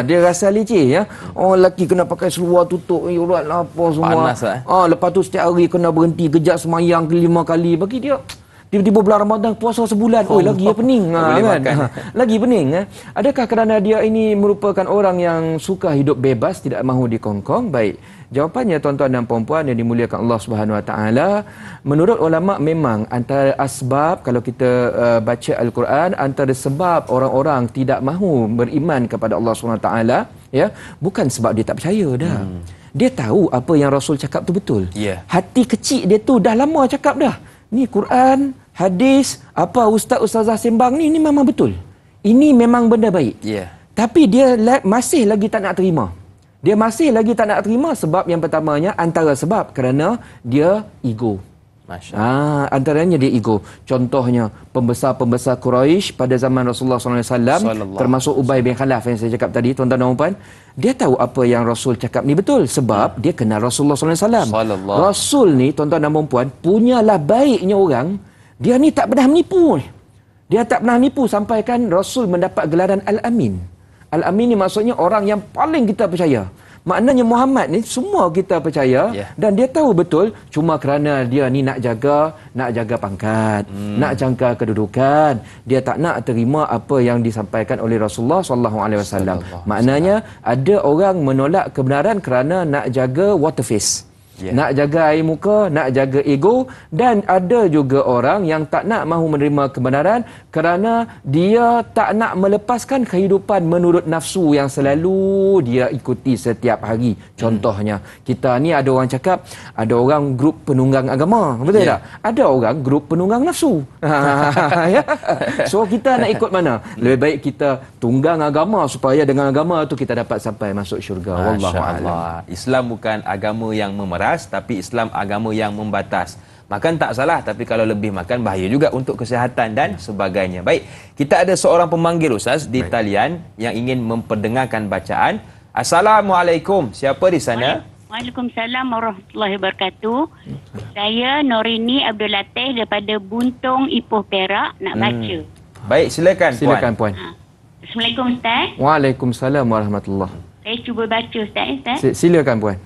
Dia rasa leceh ya. Oh, lelaki kena pakai seluar tutup urat lah apa semua. Panas, lepas tu setiap hari kena berhenti kejap semayang 5 kali. Bagi dia tiba-tiba bulan Ramadan puasa sebulan, lagi pening kan. Lagi pening. Adakah kerana dia ini merupakan orang yang suka hidup bebas, tidak mahu dikongkong? Baik. Jawapannya tuan-tuan dan puan-puan yang dimuliakan Allah Subhanahu Wa Taala, menurut ulama memang antara asbab, kalau kita baca Al-Quran, antara sebab orang-orang tidak mahu beriman kepada Allah Subhanahu Wa Taala, ya, bukan sebab dia tak percaya dah. Dia tahu apa yang Rasul cakap tu betul. Hati kecil dia tu dah lama cakap dah. Ni Quran, hadis, apa ustaz-ustazah sembang ni memang betul. Ini memang benda baik. Tapi dia masih lagi tak nak terima. Dia masih lagi tak nak terima sebab yang pertamanya, antara sebab kerana dia ego. Antaranya dia ego. Contohnya pembesar-pembesar Quraisy pada zaman Rasulullah SAW, termasuk Ubay bin Khalaf yang saya cakap tadi, tuan-tuan dan puan, dia tahu apa yang Rasul cakap ni betul sebab dia kenal Rasulullah SAW. Rasul ni, tuan-tuan dan puan, punyalah baiknya orang, dia ni tak pernah menipu. Dia tak pernah menipu sampai kan Rasul mendapat gelaran Al-Amin. Al-Amin ni maksudnya orang yang paling kita percaya. Maknanya Muhammad ni semua kita percaya, dan dia tahu betul, cuma kerana dia ni nak jaga pangkat, nak jangka kedudukan, dia tak nak terima apa yang disampaikan oleh Rasulullah SAW. Maknanya ada orang menolak kebenaran kerana nak jaga water face. Nak jaga air muka, nak jaga ego, dan ada juga orang yang tak nak mahu menerima kebenaran kerana dia tak nak melepaskan kehidupan menurut nafsu yang selalu dia ikuti setiap hari. Contohnya, kita ni ada orang cakap, ada orang grup penunggang agama, betul tak? Ada orang grup penunggang nafsu. So kita nak ikut mana? Lebih baik kita tunggang agama supaya dengan agama tu kita dapat sampai masuk syurga. Wallahu a'lam. Islam bukan agama yang memeras, tapi Islam agama yang membatas. Makan tak salah, tapi kalau lebih makan bahaya juga untuk kesihatan dan sebagainya. Baik, kita ada seorang pemanggil Ustaz di talian yang ingin memperdengarkan bacaan. Assalamualaikum. Siapa di sana? Waalaikumsalam warahmatullahi wabarakatuh. Saya Norini Abdul Latif daripada Buntung, Ipoh, Perak, nak baca. Baik, silakan puan. Assalamualaikum Ustaz. Waalaikumsalam warahmatullahi. Saya cuba baca Ustaz. Silakan puan.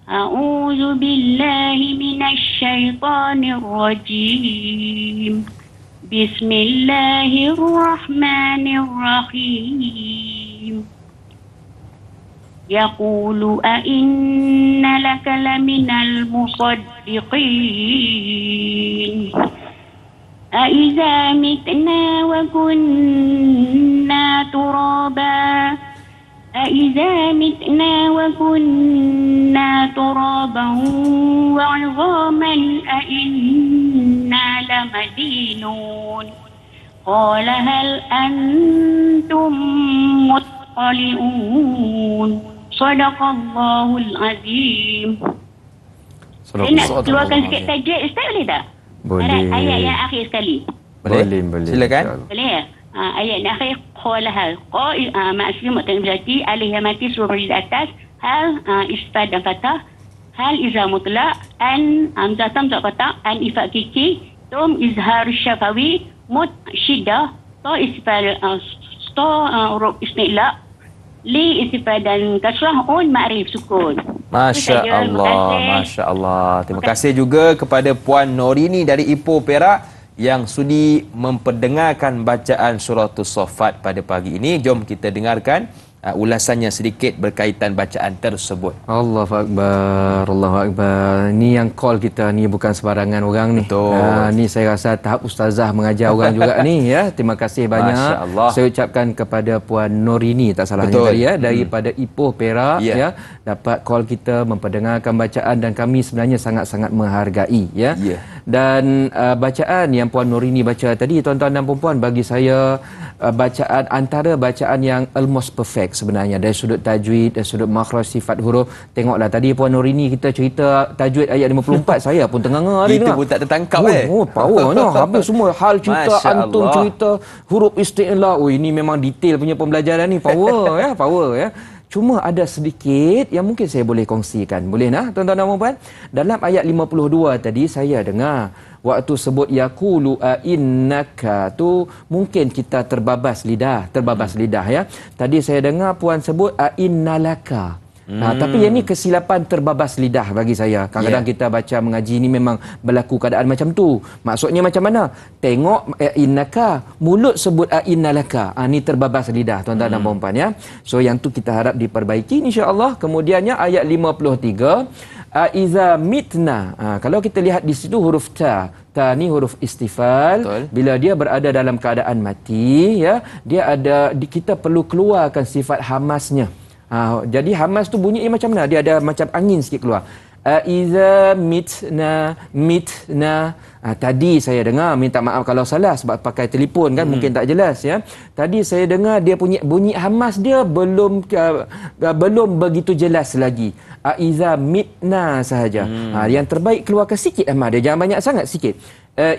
A'udzu billahi minasy syaithanir rajim. Bismillahirrahmanirrahim. Yaqulu a inna laka laminal musaddiqin. A idza mitna wa kunna turaba. أَإِذَا مِتْنَا وَكُنَّا تُرَابًا وَعِظَامًا أَإِنَّا لَمَدِينُونَ قَالَ هَلْ أَنْتُمْ مُطَّلِعُونَ صَدَقَ اللَّهُ الْعَظِيمُ. Saya nak keluarkan sikit tajuk Ustaz, boleh tak? Boleh. Ayat yang akhir sekali. Boleh. Silakan. Boleh ya? Ayat yang akhir, qalaha maksudnya berarti alih yang mati suruh di atas, hal istifad dan kata, hal izah mutlak, an amzatam tak kata, an ifak kiki, tum izhar syafawi, mut syidah, to istifad urub isnilak, li istifad dan kasrah, un ma'rif sukun. Masya Allah, Masya Allah. Terima kasih juga kepada Puan Norini dari Ipoh, Perak, yang sudi memperdengarkan bacaan surah As-Saffat pada pagi ini. Jom kita dengarkan ulasannya sedikit berkaitan bacaan tersebut. Allahu Akbar, Allahu Akbar. Ni yang call kita ni bukan sembarangan orang ni. Betul. Ni saya rasa tahap ustazah mengajar orang juga ni ya. Terima kasih banyak. Masya Allah. Saya ucapkan kepada Puan Norini tak salahnya tadi ya, daripada Ipoh Perak ya, dapat call kita memperdengarkan bacaan dan kami sebenarnya sangat-sangat menghargai ya. Dan bacaan yang Puan Norini baca tadi, tuan-tuan dan puan-puan, bagi saya bacaan antara bacaan yang almost perfect sebenarnya dari sudut tajwid, dari sudut makhraj, sifat huruf. Tengoklah tadi Puan Norini kita cerita tajwid ayat 54, saya pun tengah-tengah ni. Itu pun tak tertangkap powernya. Habis semua hal cerita, Masya antum Allah. cerita, huruf isti'la. Oh, ini memang detail punya pembelajaran ni. Power ya, power ya. Cuma ada sedikit yang mungkin saya boleh kongsikan. Boleh nah, tuan-tuan dan puan? Dalam ayat 52 tadi saya dengar waktu sebut yaqulu a innaka tu mungkin kita terbabas lidah ya. Tadi saya dengar puan sebut a innalaka. Tapi yang ni kesilapan terbabas lidah bagi saya. Kadang-kadang kita baca mengaji ni memang berlaku keadaan macam tu. Maksudnya macam mana? Tengok innaka, mulut sebut innalaka. Ni terbabas lidah tuan-tuan dan puan ya. So yang tu kita harap diperbaiki insya-Allah. Kemudiannya ayat 53 iza mitna. Kalau kita lihat di situ huruf ta. Ta ni huruf istifal. Betul. Bila dia berada dalam keadaan mati ya, dia ada kita perlu keluarkan sifat hamasnya. Jadi hamas tu bunyinya macam mana? Dia ada macam angin sikit keluar. Iza mitna. Tadi saya dengar, minta maaf kalau salah sebab pakai telefon kan mungkin tak jelas ya. Tadi saya dengar dia punya bunyi hamas dia belum begitu jelas lagi. Iza mitna sahaja. Yang terbaik keluarkan sikit hamas dia, jangan banyak sangat, sikit.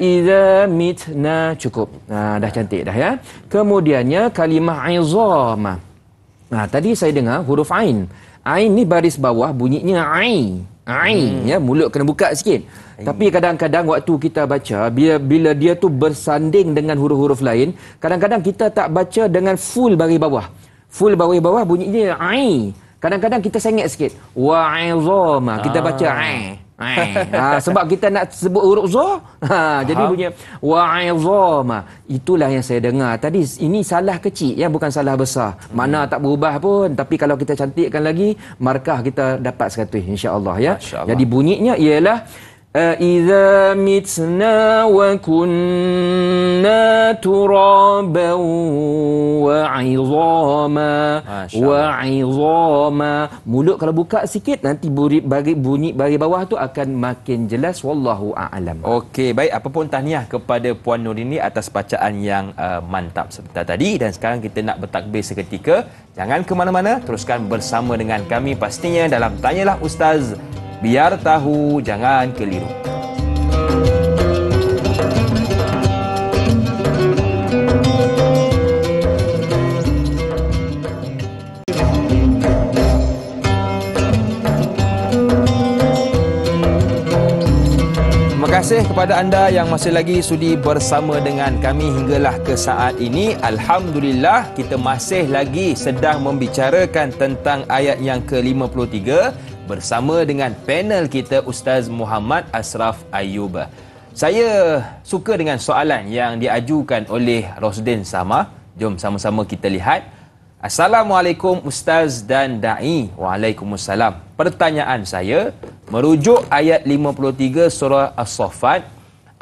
Iza mitna, cukup. Dah cantik dah ya. Kemudiannya kalimah izama. Tadi saya dengar huruf ain. Ain ni baris bawah bunyinya ai. Ai ya, mulut kena buka sikit. Tapi kadang-kadang waktu kita baca bila dia tu bersanding dengan huruf-huruf lain, kadang-kadang kita tak baca dengan full baris bawah. Full baris bawah bunyinya ai. Kadang-kadang kita sengit sikit. Wa'izama. Kita baca ai. Sebab kita nak sebut huruf za, jadi bunyi wa'izama. Itulah yang saya dengar tadi. Ini salah kecil ya, bukan salah besar. Makna tak berubah pun, tapi kalau kita cantikkan lagi, markah kita dapat 100 insya-Allah ya. Jadi bunyinya ialah idza mitna wa kunna turaban wa 'izama wa 'izama. Mulut kalau buka sikit nanti bunyi bagi bawah tu akan makin jelas. Wallahu a'lam. Okey, baik, apa pun tahniah kepada Puan Norini atas bacaan yang mantap sebentar tadi. Dan sekarang kita nak bertakbir seketika. Jangan ke mana-mana, teruskan bersama dengan kami pastinya dalam Tanyalah Ustaz. Biar tahu, jangan keliru. Terima kasih kepada anda yang masih lagi sudi bersama dengan kami hinggalah ke saat ini. Alhamdulillah, kita masih lagi sedang membicarakan tentang ayat yang ke-53 bersama dengan panel kita Ustaz Muhammad Ashraf Ayub. Saya suka dengan soalan yang diajukan oleh Rosdin Samah. Jom sama-sama kita lihat. Assalamualaikum Ustaz dan Da'i. Waalaikumsalam. Pertanyaan saya, merujuk ayat 53 surah As-Saffat,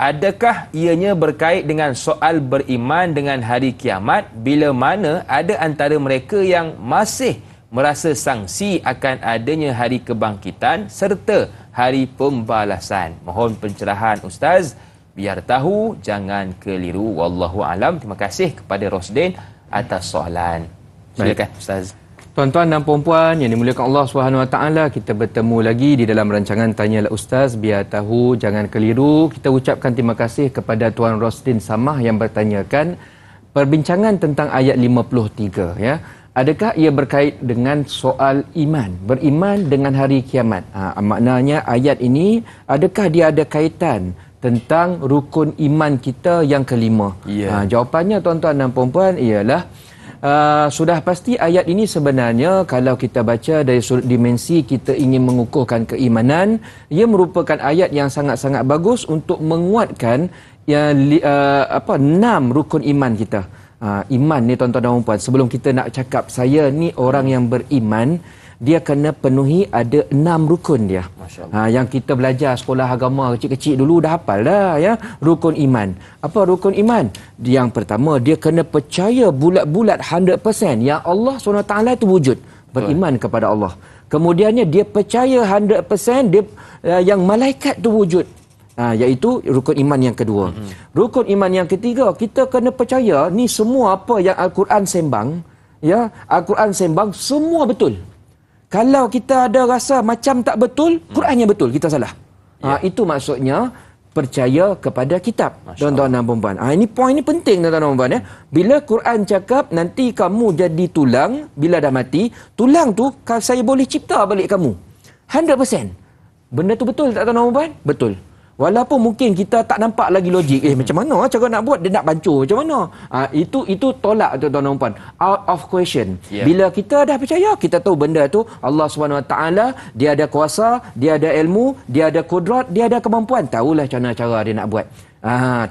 adakah ianya berkait dengan soal beriman dengan hari kiamat bila mana ada antara mereka yang masih merasa sangsi akan adanya hari kebangkitan serta hari pembalasan? Mohon pencerahan Ustaz, biar tahu jangan keliru. Wallahu alam. Terima kasih kepada Rosdin atas soalan. Silakan Ustaz. Tuan-tuan dan puan-puan yang dimuliakan Allah SWT, kita bertemu lagi di dalam rancangan Tanyalah Ustaz, biar tahu jangan keliru. Kita ucapkan terima kasih kepada Tuan Rosdin Samah yang bertanyakan perbincangan tentang ayat 53 ya. Adakah ia berkait dengan soal iman, beriman dengan hari kiamat? Maknanya ayat ini, adakah dia ada kaitan tentang rukun iman kita yang kelima? Jawapannya tuan-tuan dan puan-puan ialah sudah pasti ayat ini sebenarnya kalau kita baca dari sudut dimensi kita ingin mengukuhkan keimanan, ia merupakan ayat yang sangat-sangat bagus untuk menguatkan 6 rukun iman kita. Iman ni tuan-tuan dan puan, sebelum kita nak cakap saya ni orang yang beriman, dia kena penuhi ada 6 rukun dia. Yang kita belajar sekolah agama kecil-kecil dulu dah hafal dah ya. Rukun iman. Apa rukun iman? Yang pertama, dia kena percaya bulat-bulat 100% yang Allah SWT itu wujud. Beriman kepada Allah. Kemudiannya dia percaya 100% dia yang malaikat tu wujud. Iaitu rukun iman yang kedua. Rukun iman yang ketiga, kita kena percaya ni semua apa yang Al-Quran sembang, ya, Al-Quran sembang semua betul. Kalau kita ada rasa macam tak betul, Quran yang betul, kita salah. Itu maksudnya percaya kepada kitab, tuan-tuan dan puan-puan. Ini poin ni penting, tuan-tuan dan puan-puan ya. Bila Quran cakap nanti kamu jadi tulang bila dah mati, tulang tu saya boleh cipta balik kamu. 100%. Benda tu betul tak tuan-tuan dan puan-puan? Betul. Walaupun mungkin kita tak nampak lagi logik. Macam mana cara nak buat? Dia nak bancur macam mana? Itu tolak tuan-tuan dan puan. Out of question. Bila kita dah percaya, kita tahu benda tu Allah SWT, dia ada kuasa, dia ada ilmu, dia ada kudrat, dia ada kemampuan. Tahulah cara dia nak buat.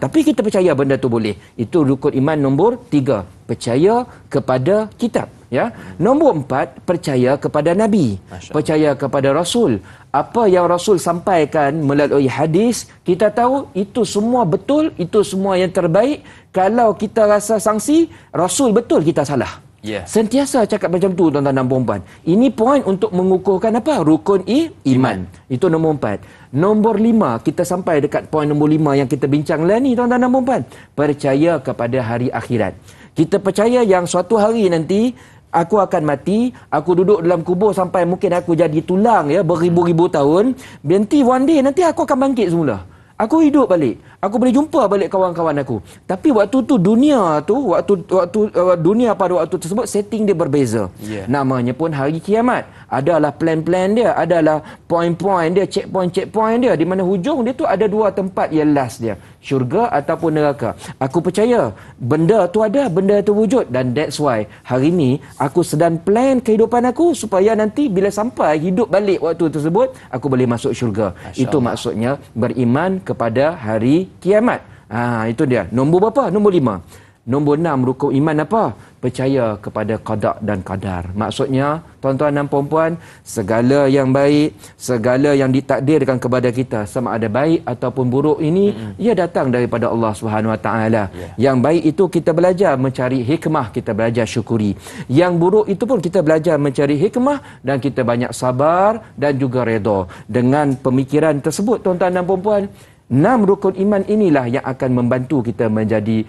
Tapi kita percaya benda tu boleh. Itu rukun iman nombor 3. Percaya kepada kitab. Ya. Nombor 4, percaya kepada Nabi. Percaya kepada Rasul. Apa yang Rasul sampaikan melalui hadis, kita tahu itu semua betul, itu semua yang terbaik. Kalau kita rasa sangsi, Rasul betul, kita salah. Sentiasa cakap macam tu tuan-tuan dan puan-puan. Ini poin untuk mengukuhkan apa? Rukun iman. Itu nombor 4. Nombor 5, kita sampai dekat poin nombor 5 yang kita bincang lah ni tuan-tuan dan puan-puan. Percaya kepada hari akhirat. Kita percaya yang suatu hari nanti aku akan mati, aku duduk dalam kubur sampai mungkin aku jadi tulang ya beribu-ribu tahun. Nanti one day nanti aku akan bangkit semula. Aku hidup balik. Aku boleh jumpa balik kawan-kawan aku. Tapi waktu tu dunia dunia pada waktu tersebut setting dia berbeza. Namanya pun hari kiamat. Adalah plan-plan dia, adalah point-point dia, checkpoint dia, di mana hujung dia tu ada 2 tempat yang last dia, syurga ataupun neraka. Aku percaya benda tu ada, benda tu wujud, dan that's why hari ni aku sedang plan kehidupan aku supaya nanti bila sampai hidup balik waktu tersebut aku boleh masuk syurga. Itu maksudnya beriman kepada hari kiamat. Itu dia. Nombor berapa? Nombor 5. Nombor 6 rukun iman apa? Percaya kepada qada dan qadar. Maksudnya, tuan-tuan dan puan-puan, segala yang baik, segala yang ditakdirkan kepada kita, sama ada baik ataupun buruk ini, ia datang daripada Allah SWT. Yang baik itu kita belajar mencari hikmah, kita belajar syukuri. Yang buruk itu pun kita belajar mencari hikmah dan kita banyak sabar dan juga redha. Dengan pemikiran tersebut, tuan-tuan dan puan-puan, 6 rukun iman inilah yang akan membantu kita menjadi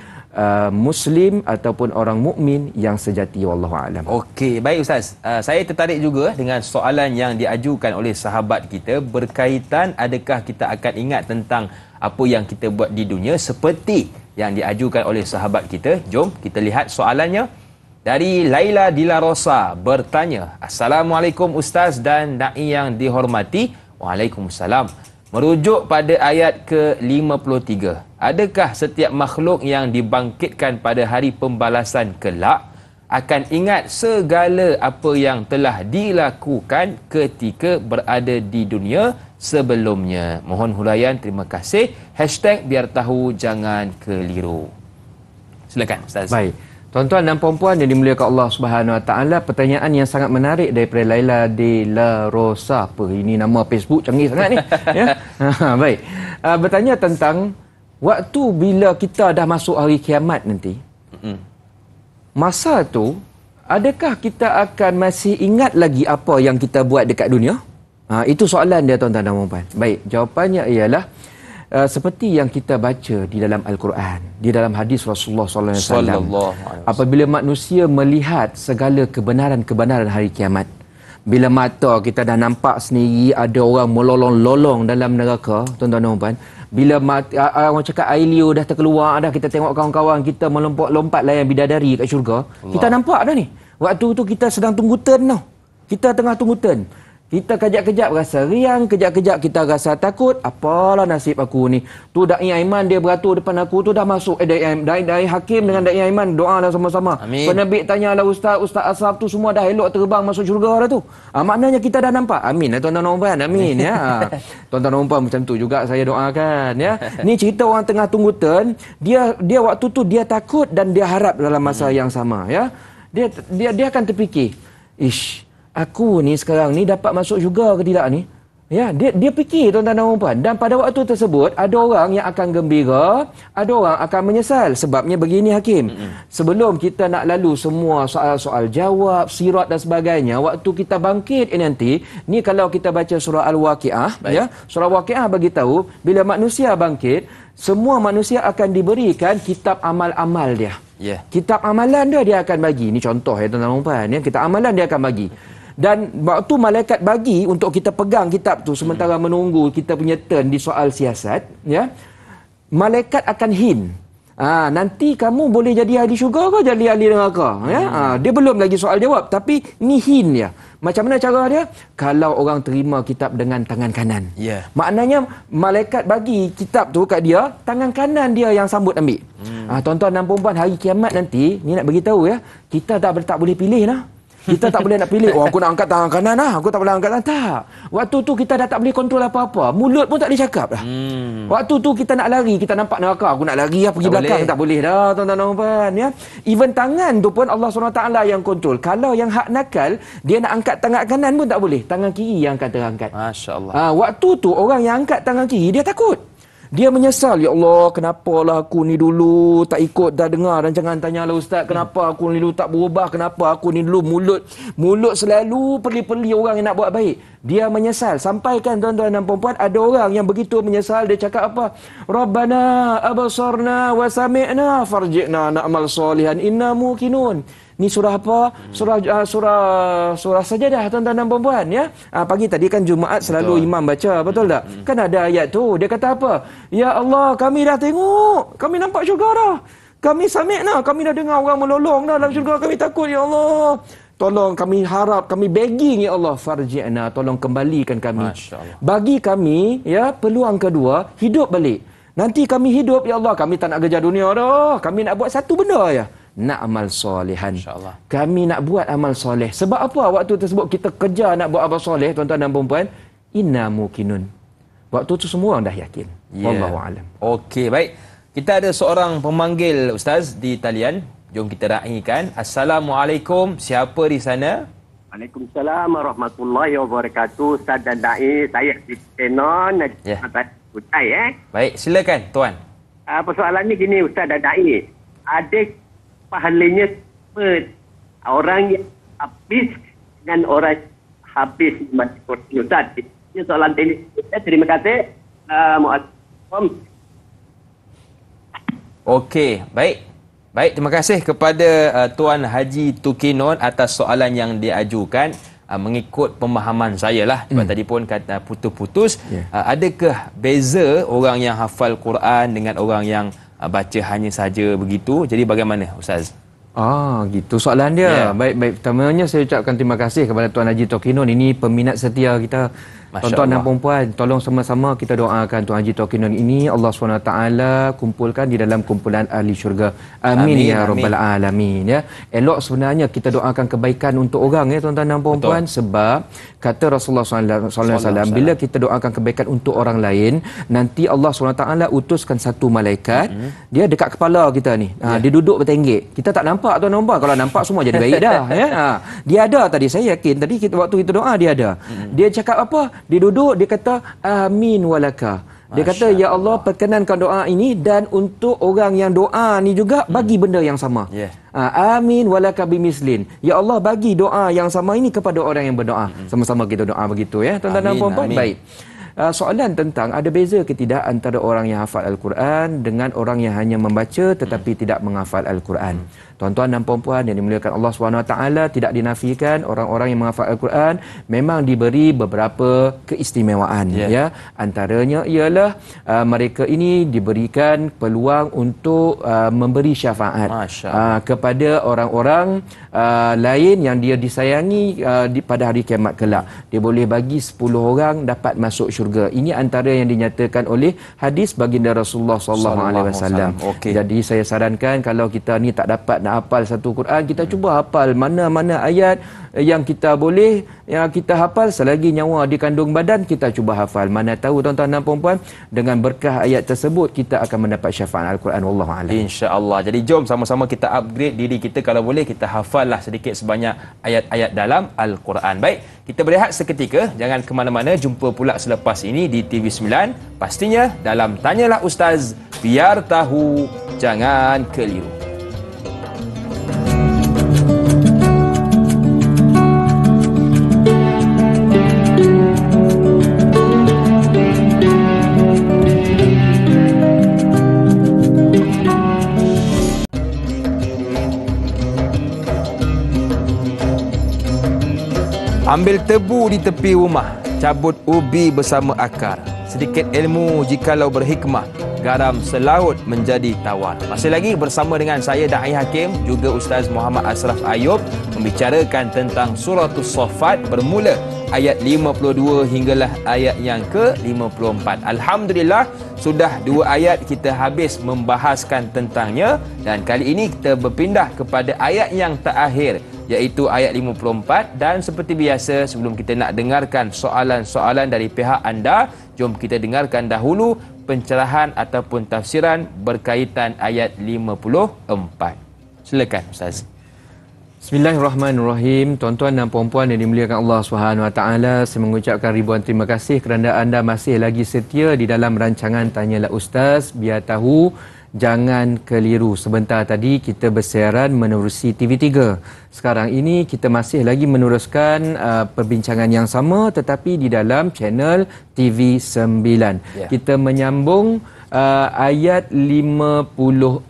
Muslim ataupun orang mukmin yang sejati. Wallahu a'lam. Okey, baik Ustaz. Saya tertarik juga dengan soalan yang diajukan oleh sahabat kita berkaitan adakah kita akan ingat tentang apa yang kita buat di dunia seperti yang diajukan oleh sahabat kita. Jom kita lihat soalannya. Dari Laila Dilarosa bertanya, Assalamualaikum Ustaz dan Da'i yang dihormati. Waalaikumsalam. Merujuk pada ayat ke-53, adakah setiap makhluk yang dibangkitkan pada hari pembalasan kelak akan ingat segala apa yang telah dilakukan ketika berada di dunia sebelumnya? Mohon huraian, terima kasih. Biar tahu jangan keliru. Silakan Ustaz. Baik. Tuan-tuan dan puan-puan yang dimuliakan Allah Subhanahu Wa Taala, pertanyaan yang sangat menarik daripada Laila de la Rosa. Apa ini nama Facebook canggih sangat ni. Ya. Baik. Bertanya tentang waktu bila kita dah masuk hari kiamat nanti. Masa tu adakah kita akan masih ingat lagi apa yang kita buat dekat dunia? Itu soalan dia tuan-tuan dan puan-puan. Baik, jawapannya ialah seperti yang kita baca di dalam Al-Quran, di dalam hadis Rasulullah SAW. Apabila manusia melihat segala kebenaran-kebenaran hari kiamat, bila mata kita dah nampak sendiri ada orang melolong-lolong dalam neraka, tuan-tuan dan puan, bila orang cakap air liur dah terkeluar dah, kita tengok kawan-kawan kita melompat-lompat layan bidadari kat syurga, kita nampak dah ni. Waktu tu kita sedang tunggu turn tau. Kita tengah tunggu turn. Kita kejap-kejap rasa riang, kejap-kejap kita rasa takut. Apalah nasib aku ni. Tu Da'i Aiman dia beratur depan aku tu dah masuk. Da'i Hakim dengan Da'i Aiman doa dah sama-sama. Amin. Penerbit tanya lah Ustaz Asraf tu semua dah elok terbang masuk syurga dah tu. Maknanya kita dah nampak. Amin lah tuan-tuan dan puan. Amin ya. Tuan-tuan dan puan macam tu juga saya doakan ya. Ni cerita orang tengah tunggu turn. Dia waktu tu dia takut dan dia harap dalam masa yang sama ya. Dia akan terfikir, ish, aku ni sekarang ni dapat masuk juga ke tidak ni? Ya, dia fikir tuan-tuan dan puan. Dan pada waktu tersebut ada orang yang akan gembira, ada orang akan menyesal. Sebabnya begini Hakim. Sebelum kita nak lalu semua soal-soal jawab, sirat dan sebagainya, waktu kita bangkit nanti, ni kalau kita baca surah Al-Waqiah ya, surah Al-Waqiah bagi tahu bila manusia bangkit, semua manusia akan diberikan kitab amal-amal dia. Kitab amalan dia akan bagi. Ni contoh ya tuan-tuan dan puan ya, kitab amalan dia akan bagi. Dan waktu malaikat bagi untuk kita pegang kitab tu sementara menunggu kita punya turn di soal siasat ya, malaikat akan hint, nanti kamu boleh jadi ahli syurga ke jadi ahli neraka ya. Dia belum lagi soal jawab tapi ni hint dia. Macam mana cara dia? Kalau orang terima kitab dengan tangan kanan. Maknanya malaikat bagi kitab tu kat dia, tangan kanan dia yang sambut ambil. Tuan-tuan dan puan-puan, hari kiamat nanti ni nak beritahu ya, kita tak boleh pilih lah. Kita tak boleh nak pilih, aku nak angkat tangan kanan lah, aku tak boleh angkat tangan. Tak. Waktu tu kita dah tak boleh kontrol apa-apa. Mulut pun tak boleh cakap dah. Waktu tu kita nak lari, kita nampak neraka, aku nak lari lah pergi tak belakang. Boleh. Tak boleh dah tuan-tuan dan puan ya. Even tangan tu pun Allah SWT yang kontrol. Kalau yang hak nakal, dia nak angkat tangan kanan pun tak boleh. Tangan kiri yang akan terangkat. Masya-Allah. Waktu tu orang yang angkat tangan kiri, dia takut. Dia menyesal, ya Allah, kenapalah aku ni dulu tak ikut dah dengar dan jangan tanyalah Ustaz, kenapa aku ni dulu tak berubah, kenapa aku ni dulu mulut selalu peli-peli orang yang nak buat baik. Dia menyesal. Sampaikan tuan-tuan dan puan-puan, ada orang yang begitu menyesal, dia cakap apa? Rabbana abasarna wa sami'na farji'na na'mal salihan inna muqinun. Ni surah apa? Surah Sajadah tuan-tuan dan puan-puan ya. Pagi tadi kan Jumaat selalu imam baca, betul tak? Kan ada ayat tu, dia kata apa? Ya Allah, kami dah tengok, kami nampak syurga dah. Kami sami'na, kami dah dengar orang melolong dah dalam syurga, kami takut ya Allah. Tolong kami harap, kami begging ya Allah, farji'na, tolong kembalikan kami. Bagi kami ya peluang kedua, hidup balik. Nanti kami hidup ya Allah, kami tak nak kerja dunia dah. Kami nak buat satu benda ya. Nak amal solehan. Kami nak buat amal soleh. Sebab apa waktu tersebut kita kerja nak buat amal soleh tuan-tuan dan puan-puan? Inna muqinun. Waktu tu semua orang dah yakin. Wallahu alam. Okey, baik. Kita ada seorang pemanggil Ustaz di talian. Jom kita raikan. Assalamualaikum. Siapa di sana? Waalaikumsalam warahmatullahi wabarakatuh. Ustaz dan Da'i, saya Kenon. Baik, silakan tuan. Persoalan ni gini Ustaz dan Da'i. Ada pahalanya orang yang habis dengan orang habis mati Ustaz. Ini soalan teknis. Terima kasih. Assalamualaikum. Okey, baik. Baik, terima kasih kepada Tuan Haji Tukinon atas soalan yang diajukan. Mengikut pemahaman saya lah, sebab tadi pun kata putus-putus. Adakah beza orang yang hafal Quran dengan orang yang baca hanya saja begitu? Jadi bagaimana Ustaz? Gitu soalan dia. Baik. Pertamanya saya ucapkan terima kasih kepada Tuan Haji Tokinon. Ini peminat setia kita. Tuan-tuan dan puan-puan, tolong sama-sama kita doakan Tuan Haji Tokinon ini Allah SWT kumpulkan di dalam kumpulan ahli syurga. Amin ya rabbal alamin ya. Elok sebenarnya kita doakan kebaikan untuk orang ya tuan-tuan dan puan-puan, sebab kata Rasulullah SAW, bila kita doakan kebaikan untuk orang lain, nanti Allah SWT utuskan satu malaikat, dia dekat kepala kita ni. Dia duduk bertenggek. Kita tak nampak tuan-tuan dan puan. Kalau nampak semua jadi baik dah ya. Dia ada tadi, saya yakin tadi waktu kita doa dia ada. Dia cakap apa? Dia duduk, dia kata amin walaka. Dia kata ya Allah, perkenankan doa ini dan untuk orang yang doa ni juga bagi benda yang sama. Amin walaka bimislin. Ya Allah, bagi doa yang sama ini kepada orang yang berdoa. Sama-sama kita doa begitu ya tuan-tuan dan puan-puan. Baik. soalan tentang ada beza ke tidak antara orang yang hafal Al-Quran dengan orang yang hanya membaca tetapi tidak menghafal Al-Quran. Tuan-tuan dan puan-puan yang dimuliakan Allah SWT, tidak dinafikan orang-orang yang menghafal Al-Quran memang diberi beberapa keistimewaan. Ya, antaranya ialah mereka ini diberikan peluang untuk memberi syafaat kepada orang-orang lain yang dia disayangi pada hari kiamat kelak. Dia boleh bagi 10 orang dapat masuk syurga. Ini antara yang dinyatakan oleh hadis baginda Rasulullah SAW. Jadi saya sarankan kalau kita ni tak dapat nak hafal satu Quran, kita cuba hafal mana-mana ayat yang kita boleh, yang kita hafal selagi nyawa di kandung badan, kita cuba hafal. Mana tahu tuan-tuan dan puan-puan, dengan berkah ayat tersebut kita akan mendapat syafaat Al-Quran. Wallahu a'lam. Insya-Allah. Jadi jom sama-sama kita upgrade diri kita, kalau boleh kita hafallah sedikit sebanyak ayat-ayat dalam Al-Quran. Baik, kita berehat seketika, jangan ke mana-mana, jumpa pula selepas ini di TV9, pastinya dalam Tanyalah Ustaz, biar tahu jangan keliru. Ambil tebu di tepi rumah, cabut ubi bersama akar. Sedikit ilmu jikalau berhikmah, garam selaut menjadi tawar. Masih lagi bersama dengan saya Da'i Hakim, juga Ustaz Muhammad Ashraf Ayub, membicarakan tentang Suratul Saffat bermula ayat 52 hinggalah ayat yang ke-54. Alhamdulillah, sudah 2 ayat kita habis membahaskan tentangnya, dan kali ini kita berpindah kepada ayat yang terakhir, iaitu ayat 54. Dan seperti biasa, sebelum kita nak dengarkan soalan-soalan dari pihak anda, jom kita dengarkan dahulu pencerahan ataupun tafsiran berkaitan ayat 54. Silakan Ustaz. Bismillahirrahmanirrahim. Tuan-tuan dan puan-puan yang dimuliakan Allah SWT, saya mengucapkan ribuan terima kasih kerana anda masih lagi setia di dalam rancangan Tanyalah Ustaz, biar tahu jangan keliru. Sebentar tadi kita bersiaran menerusi TV3. Sekarang ini kita masih lagi meneruskan perbincangan yang sama, tetapi di dalam channel TV9. Kita menyambung ayat 54.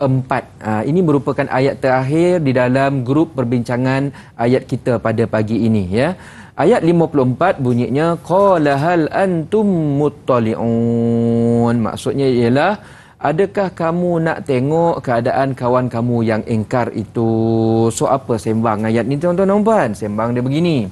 Ini merupakan ayat terakhir di dalam grup perbincangan ayat kita pada pagi ini, ya. Ayat 54 bunyinya qala hal antum muttali'un. Maksudnya ialah, adakah kamu nak tengok keadaan kawan kamu yang ingkar itu? So apa sembang ayat ni tuan-tuan dan puan? Sembang dia begini.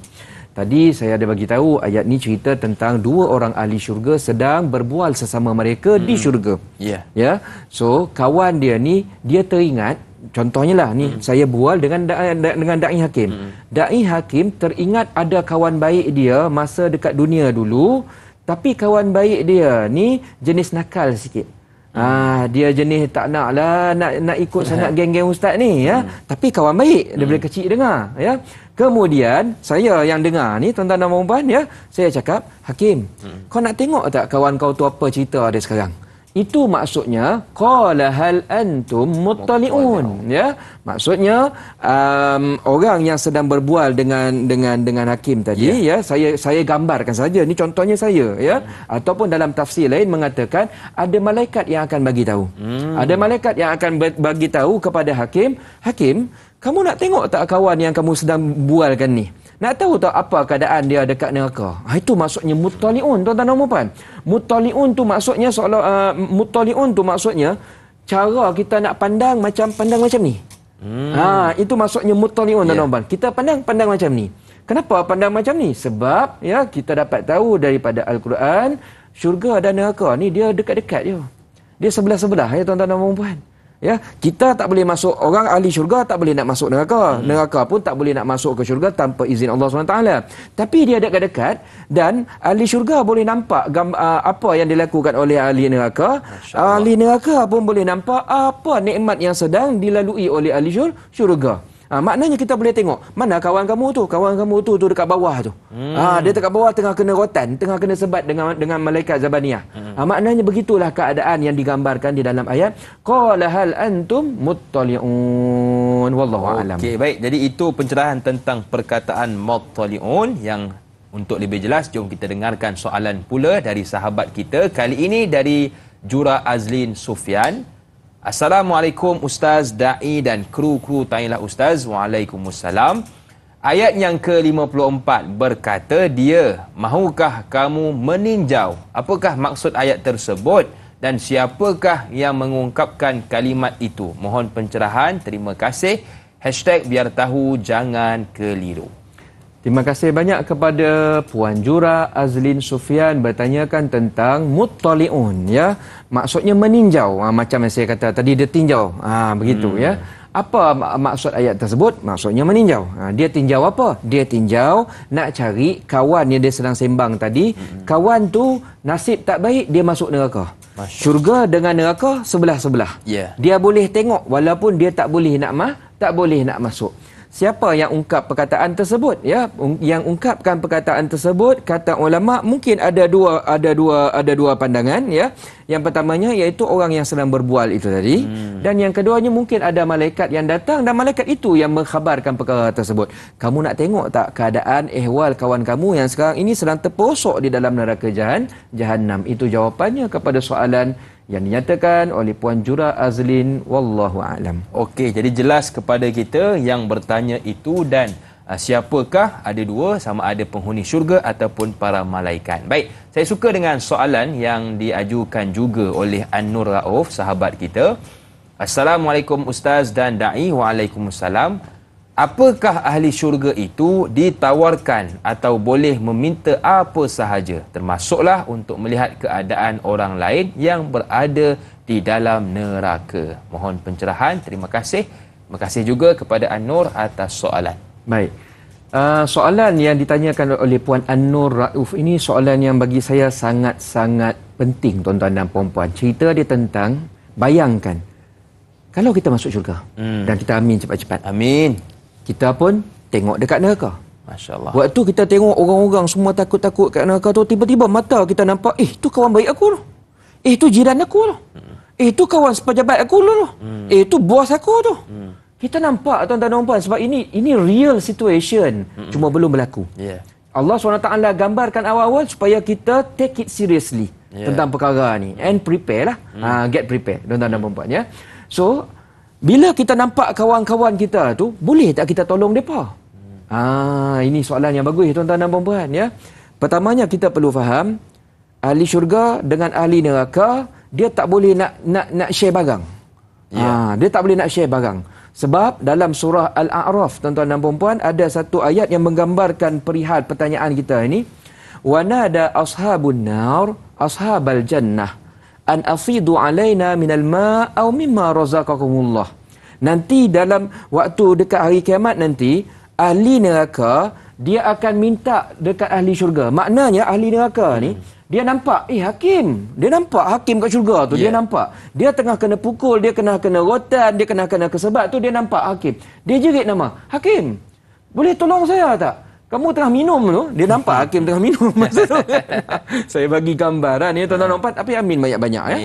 Tadi saya ada bagi tahu ayat ni cerita tentang 2 orang ahli syurga sedang berbual sesama mereka di syurga. Ya. So kawan dia ni, dia teringat, contohnya lah ni, saya bual dengan Da'i Hakim. Da'i Hakim teringat ada kawan baik dia masa dekat dunia dulu, tapi kawan baik dia ni jenis nakal sikit. Dia jenis tak nak lah nak ikut sangat geng-geng ustaz ni, ya. Tapi kawan baik daripada kecil dengar, ya. Kemudian saya yang dengar ni, tuan-tuan dan puan-puan, ya, saya cakap, Hakim, kau nak tengok tak kawan kau tu apa cerita dia sekarang? Itu maksudnya qala hal antum muttali'un, ya. Maksudnya orang yang sedang berbual dengan hakim tadi, ya, saya gambarkan saja, ni contohnya saya, ya. Ataupun dalam tafsir lain mengatakan ada malaikat yang akan bagi tahu. Ada malaikat yang akan bagi tahu kepada hakim, Hakim, kamu nak tengok tak kawan yang kamu sedang bualkan ni? Nak tahu tak apa keadaan dia dekat neraka? Itu maksudnya muttali'un, tuan-tuan dan puan. Muttali'un tu maksudnya muttali'un tu maksudnya cara kita nak pandang macam ni. Itu maksudnya muttali'un, tuan-tuan dan puan. Kita pandang macam ni. Kenapa pandang macam ni? Sebab, ya, kita dapat tahu daripada Al-Quran, syurga dan neraka ni dia dekat-dekat je. Dia sebelah-sebelah, ya tuan-tuan dan puan. Ya, kita tak boleh masuk, orang ahli syurga tak boleh nak masuk neraka. Neraka pun tak boleh nak masuk ke syurga tanpa izin Allah SWT. Tapi dia dekat-dekat, dan ahli syurga boleh nampak apa yang dilakukan oleh ahli neraka. Ahli neraka pun boleh nampak apa nikmat yang sedang dilalui oleh ahli syurga. Maknanya kita boleh tengok mana kawan kamu tu dekat bawah tu. Dia dekat bawah tengah kena rotan, tengah kena sebat dengan malaikat Zabaniyah. Maknanya begitulah keadaan yang digambarkan di dalam ayat qala hal antum muttali'un wallahu a'lam. Okey, baik. Jadi itu pencerahan tentang perkataan muttali'un yang Untuk lebih jelas, jom kita dengarkan soalan pula dari sahabat kita. Kali ini dari Jura Azlin Sufyan. Assalamualaikum Ustaz, Da'i dan kru-kru Tanyalah Ustaz. Waalaikumsalam. Ayat yang ke-54 berkata, dia, mahukah kamu meninjau? Apakah maksud ayat tersebut? Dan siapakah yang mengungkapkan kalimat itu? Mohon pencerahan. Terima kasih. #biar tahu jangan keliru. Terima kasih banyak kepada Puan Jura Azlin Sufyan bertanyakan tentang muttali'un, ya. Maksudnya meninjau. Macam yang saya kata tadi, dia tinjau. Begitu, ya. Apa maksud ayat tersebut? Maksudnya meninjau. Dia tinjau apa? Dia tinjau nak cari kawan yang dia sedang sembang tadi. Kawan tu nasib tak baik, dia masuk neraka. Syurga dengan neraka sebelah-sebelah. Dia boleh tengok walaupun dia tak boleh nak masuk. Siapa yang ungkap perkataan tersebut, ya? Yang ungkapkan perkataan tersebut, kata ulama, mungkin ada dua pandangan, ya. Yang pertamanya iaitu orang yang sedang berbual itu tadi, dan yang keduanya mungkin ada malaikat yang datang dan malaikat itu yang mengkhabarkan perkara tersebut. Kamu nak tengok tak keadaan ehwal kawan kamu yang sekarang ini sedang terperosok di dalam neraka Jahannam? Itu jawapannya kepada soalan yang dinyatakan oleh Puan Jura Azlin. Wallahu a'lam. Okey, jadi jelas kepada kita yang bertanya itu, dan siapakah, ada dua, sama ada penghuni syurga ataupun para malaikat. Baik, saya suka dengan soalan yang diajukan juga oleh An-Nur Rauf, sahabat kita. Assalamualaikum Ustaz dan Da'i. Waalaikumsalam. Apakah ahli syurga itu ditawarkan atau boleh meminta apa sahaja, termasuklah untuk melihat keadaan orang lain yang berada di dalam neraka? Mohon pencerahan. Terima kasih. Terima kasih juga kepada An-Nur atas soalan. Baik. Soalan yang ditanyakan oleh Puan An-Nur Rauf ini soalan yang bagi saya sangat-sangat penting, tuan-tuan dan puan-puan. Cerita dia tentang, bayangkan kalau kita masuk syurga, dan kita amin cepat-cepat. Amin. Kita pun tengok dekat neraka. Masya Allah. Waktu kita tengok orang-orang semua takut-takut kat neraka tu, tiba-tiba mata kita nampak, tu kawan baik aku tu. Tu jiran aku tu. Tu kawan sepejabat aku tu. Tu bos aku tu. Kita nampak, tuan-tuan dan puan, sebab ini real situation. Cuma belum berlaku. Allah SWT gambarkan awal-awal supaya kita take it seriously tentang perkara ni. And prepare lah. Get prepared, tuan-tuan dan puan, ya. So, bila kita nampak kawan-kawan kita tu, boleh tak kita tolong mereka? Ini soalan yang bagus, tuan-tuan dan puan-puan, ya. Pertamanya kita perlu faham, ahli syurga dengan ahli neraka, dia tak boleh nak share barang. Dia tak boleh nak share barang. Sebab dalam surah Al-A'raf, tuan-tuan dan puan-puan, ada satu ayat yang menggambarkan perihal pertanyaan kita ini. Wa nada ashabun nar ashabal jannah an afidu alaina minal ma' aw mimma razaqakumullah. Nanti dalam waktu dekat hari kiamat nanti, ahli neraka dia akan minta dekat ahli syurga. Maknanya ahli neraka ni dia nampak hakim. Dia nampak hakim kat syurga tu. Dia nampak dia tengah kena pukul, dia kena rotan, dia kena kesebat tu, dia nampak hakim. Dia jerit nama, "Hakim, boleh tolong saya tak? Kamu tengah minum tu." Dia nampak hakim tengah minum masa tu. Saya bagi gambaran ni, tuan-tuan dan puan, tapi amin banyak-banyak, ya.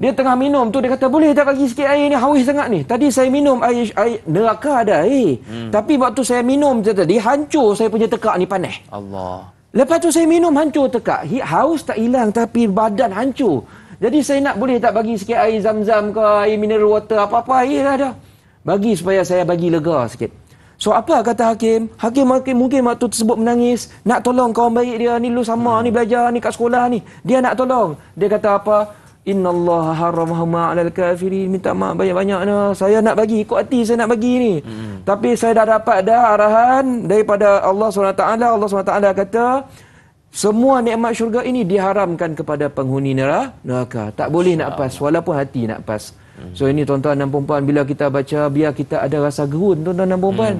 Dia tengah minum tu, dia kata, "Boleh tak bagi sikit air ni, haus sangat ni. Tadi saya minum air neraka ada air. Tapi waktu saya minum tadi, hancur saya punya tekak ni, panas." Allah. Lepas tu saya minum, hancur tekak. Haus tak hilang tapi badan hancur. Jadi saya nak, boleh tak bagi sikit air zam-zam ke, air mineral water, apa-apa air lah ada. Bagi supaya saya bagi lega sikit. So apa kata hakim? Hakim mungkin waktu tersebut menangis, nak tolong kawan baik dia ni, lu sama ni, belajar ni kat sekolah ni. Dia nak tolong. Dia kata apa? "Innallaha haramahuma 'alal kafirin." Minta maaf banyak-banyak dah. Saya nak bagi, ikut hati saya nak bagi ni. Tapi saya dah dapat arahan daripada Allah SWT. Allah SWT kata, semua nikmat syurga ini diharamkan kepada penghuni neraka. Tak boleh nak pas, walaupun hati nak pas. So ini tuan-tuan dan puan-puan, bila kita baca, biar kita ada rasa gerun, tuan-tuan dan puan-puan.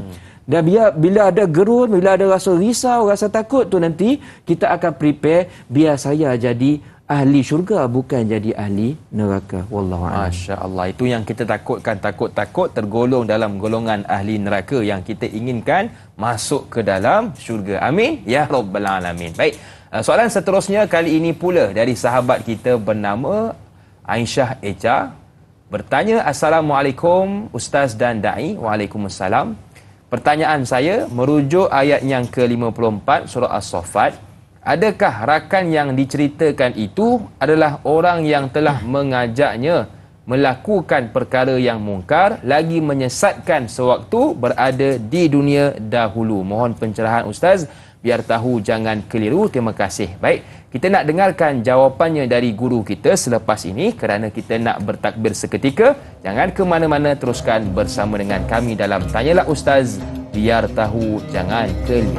Dan bila ada gerun, bila ada rasa risau, rasa takut tu, nanti kita akan prepare, biar saya jadi ahli syurga, bukan jadi ahli neraka. Wallahu a'lam. Masya-Allah. Itu yang kita takutkan, takut tergolong dalam golongan ahli neraka yang kita inginkan masuk ke dalam syurga. Amin ya rabbal alamin. Baik. Soalan seterusnya kali ini pula dari sahabat kita bernama Aisyah Echa. Bertanya, "Assalamualaikum Ustaz dan Da'i." Waalaikumsalam. Pertanyaan saya merujuk ayat yang ke-54 surah As-Saffat, adakah rakan yang diceritakan itu adalah orang yang telah mengajaknya melakukan perkara yang mungkar lagi menyesatkan sewaktu berada di dunia dahulu? Mohon pencerahan Ustaz biar tahu jangan keliru. Terima kasih. Baik, kita nak dengarkan jawapannya dari guru kita selepas ini kerana kita nak bertakbir seketika. Jangan ke mana-mana, teruskan bersama dengan kami dalam Tanyalah Ustaz biar tahu jangan keliru.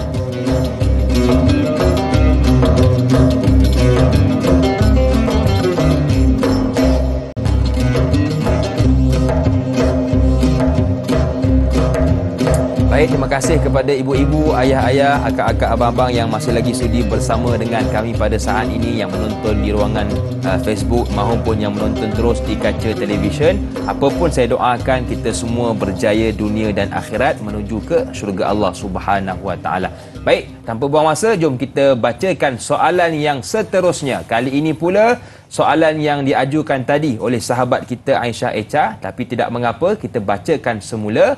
Baik, terima kasih kepada ibu-ibu, ayah-ayah, akak-akak, abang-abang yang masih lagi sudi bersama dengan kami pada saat ini, yang menonton di ruangan Facebook maupun yang menonton terus di kaca televisyen. Apapun, saya doakan kita semua berjaya dunia dan akhirat menuju ke syurga Allah Subhanahu Wa Taala. Baik, tanpa buang masa, jom kita bacakan soalan yang seterusnya. Kali ini pula soalan yang diajukan tadi oleh sahabat kita Aisyah Echa, tapi tidak mengapa, kita bacakan semula.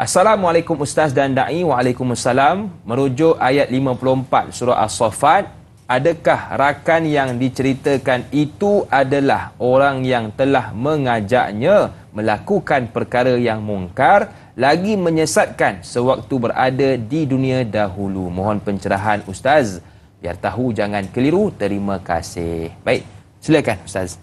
Assalamualaikum Ustaz dan Da'i. Waalaikumsalam. Merujuk ayat 54 surah As-Saffat, adakah rakan yang diceritakan itu adalah orang yang telah mengajaknya melakukan perkara yang mungkar lagi menyesatkan sewaktu berada di dunia dahulu? Mohon pencerahan Ustaz biar tahu jangan keliru. Terima kasih. Baik, silakan Ustaz.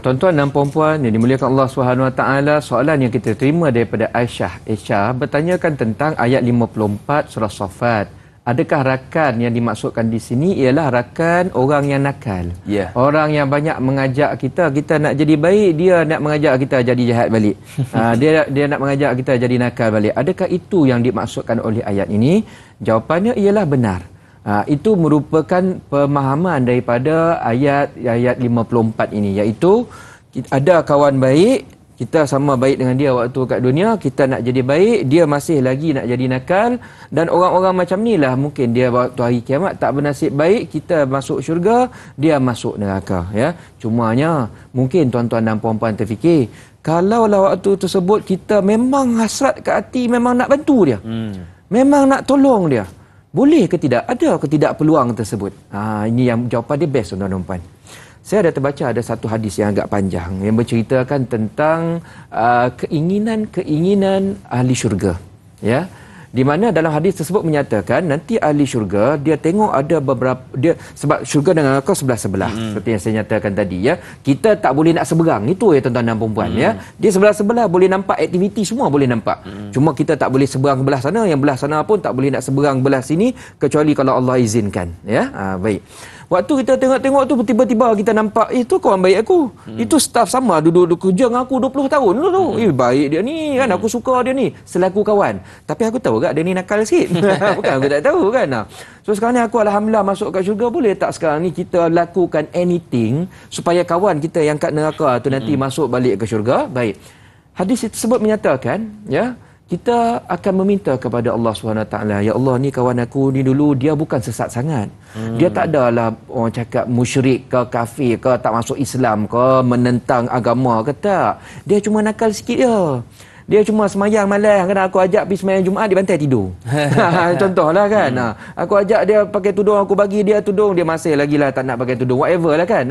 Tuan-tuan dan puan-puan yang dimuliakan Allah Subhanahu Wa Taala, soalan yang kita terima daripada Aisyah Echa bertanyakan tentang ayat 54 surah Saffat. Adakah rakan yang dimaksudkan di sini ialah rakan orang yang nakal? Orang yang banyak mengajak kita nak jadi baik, dia nak mengajak kita jadi jahat balik. Dia nak mengajak kita jadi nakal balik. Adakah itu yang dimaksudkan oleh ayat ini? Jawapannya ialah benar. Itu merupakan pemahaman daripada ayat 54 ini, iaitu ada kawan baik, kita sama baik dengan dia waktu kat dunia, kita nak jadi baik, dia masih lagi nak jadi nakal, dan orang-orang macam ni lah mungkin dia waktu hari kiamat tak bernasib baik, kita masuk syurga, dia masuk neraka, ya. Cumanya mungkin tuan-tuan dan puan-puan terfikir, kalaulah waktu tersebut kita memang hasrat kat hati, memang nak bantu dia, memang nak tolong dia, boleh ke tidak? Ada ke tidak peluang tersebut? Ini yang jawapan dia best, tuan-tuan dan puan. Saya ada terbaca ada satu hadis yang agak panjang yang berceritakan tentang keinginan ahli syurga. Ya. Di mana dalam hadis tersebut menyatakan nanti ahli syurga dia tengok ada beberapa, dia sebab syurga dengan neraka sebelah-sebelah seperti yang saya nyatakan tadi, ya. Kita tak boleh nak seberang, itu ya tuan-tuan dan puan-puan, ya. Dia sebelah-sebelah boleh nampak aktiviti semua boleh nampak. Cuma kita tak boleh seberang belah sana, yang belah sana pun tak boleh nak seberang belah sini kecuali kalau Allah izinkan, ya. Baik. Waktu kita tengok-tengok tu tiba-tiba kita nampak itu kawan baik aku. Itu staf sama duduk kerja dengan aku 20 tahun dulu. Baik dia ni kan, aku suka dia ni selaku kawan. Tapi aku tahu tak dia ni nakal sikit. Bukan aku tak tahu kan. So sekarang ni aku alhamdulillah masuk kat syurga, boleh tak sekarang ni kita lakukan anything supaya kawan kita yang kat neraka tu nanti masuk balik ke syurga? Baik. Hadis tersebut menyatakan, ya, kita akan meminta kepada Allah SWT, ya Allah, ni kawan aku ni dulu dia bukan sesat sangat. Dia tak adalah orang cakap musyrik ke, kafir ke, tak masuk Islam ke, menentang agama ke, tak. Dia cuma nakal sikit je. Dia cuma semayang malam, kadang aku ajak pergi semayang Jumaat, dia bantai tidur. Contohlah kan. Aku ajak dia pakai tudung, aku bagi dia tudung, dia masih lagi lah tak nak pakai tudung, whatever lah kan.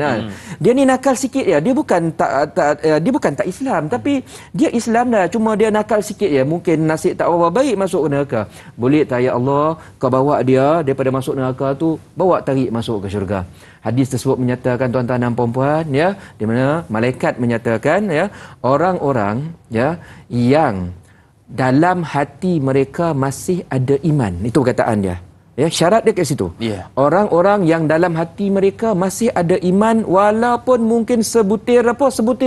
Dia ni nakal sikit ya. Dia bukan tak Islam, tapi dia Islam dah, cuma dia nakal sikit ya. Mungkin nasib tak berapa baik masuk ke neraka. Boleh tak ya Allah kau bawa dia daripada masuk neraka tu, bawa tarik masuk ke syurga. Hadis tersebut menyatakan tuan-tuan dan puan-puan, ya, di mana malaikat menyatakan, ya, orang-orang, ya, yang dalam hati mereka masih ada iman. Itu perkataan dia. Ya, syarat dia kat situ. Orang-orang yang dalam hati mereka masih ada iman walaupun mungkin sebutir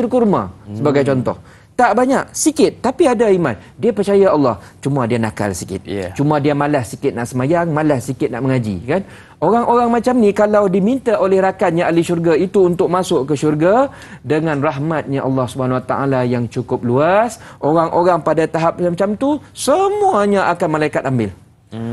kurma sebagai contoh. Tak banyak, sikit, tapi ada iman. Dia percaya Allah, cuma dia nakal sikit. Cuma dia malas sikit nak semayang, malas sikit nak mengaji, kan? Orang-orang macam ni kalau diminta oleh rakannya ahli syurga itu untuk masuk ke syurga dengan rahmatnya Allah SWT yang cukup luas, orang-orang pada tahap macam tu semuanya akan malaikat ambil.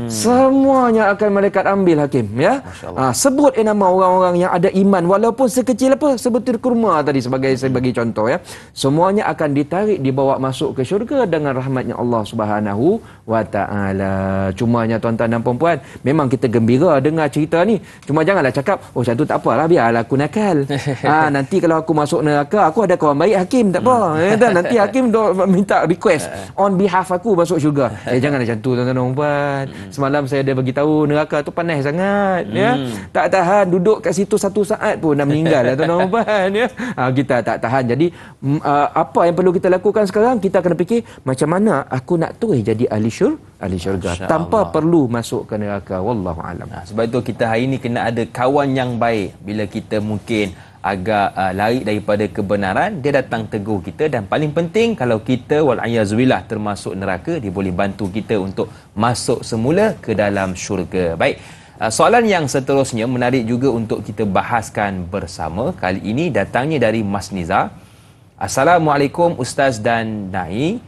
Semuanya akan malaikat ambil, Hakim, ya. Sebut nama orang-orang yang ada iman walaupun sekecil apa, sebutir kurma tadi sebagai saya bagi contoh, ya. Semuanya akan ditarik, dibawa masuk ke syurga dengan rahmatnya Allah Subhanahu wa taala. Cumanya tuan-tuan dan puan-puan, memang kita gembira dengar cerita ni. Cuma janganlah cakap, oh macam tu tak apalah, biarlah aku nakal. Nanti kalau aku masuk neraka, aku ada kawan baik Hakim, tak apa. Nanti Hakim minta request on behalf aku masuk syurga. Janganlah macam tu tuan-tuan dan puan. Semalam saya ada bagi tahu neraka tu panas sangat, ya. Tak tahan duduk kat situ 1 saat pun dah meninggal lah tuan-tuan dan puan, ya. Kita tak tahan. Jadi apa yang perlu kita lakukan sekarang, kita kena fikir macam mana aku nak terus jadi ahli syurga tanpa perlu masuk ke neraka. Wallahu alam. Sebab itu kita hari ini kena ada kawan yang baik. Bila kita mungkin agak lari daripada kebenaran, dia datang tegur kita. Dan paling penting, kalau kita wal'ayazubillah termasuk neraka, dia boleh bantu kita untuk masuk semula ke dalam syurga. Baik, soalan yang seterusnya menarik juga untuk kita bahaskan bersama. Kali ini datangnya dari Mas Niza. Assalamualaikum Ustaz dan Nai.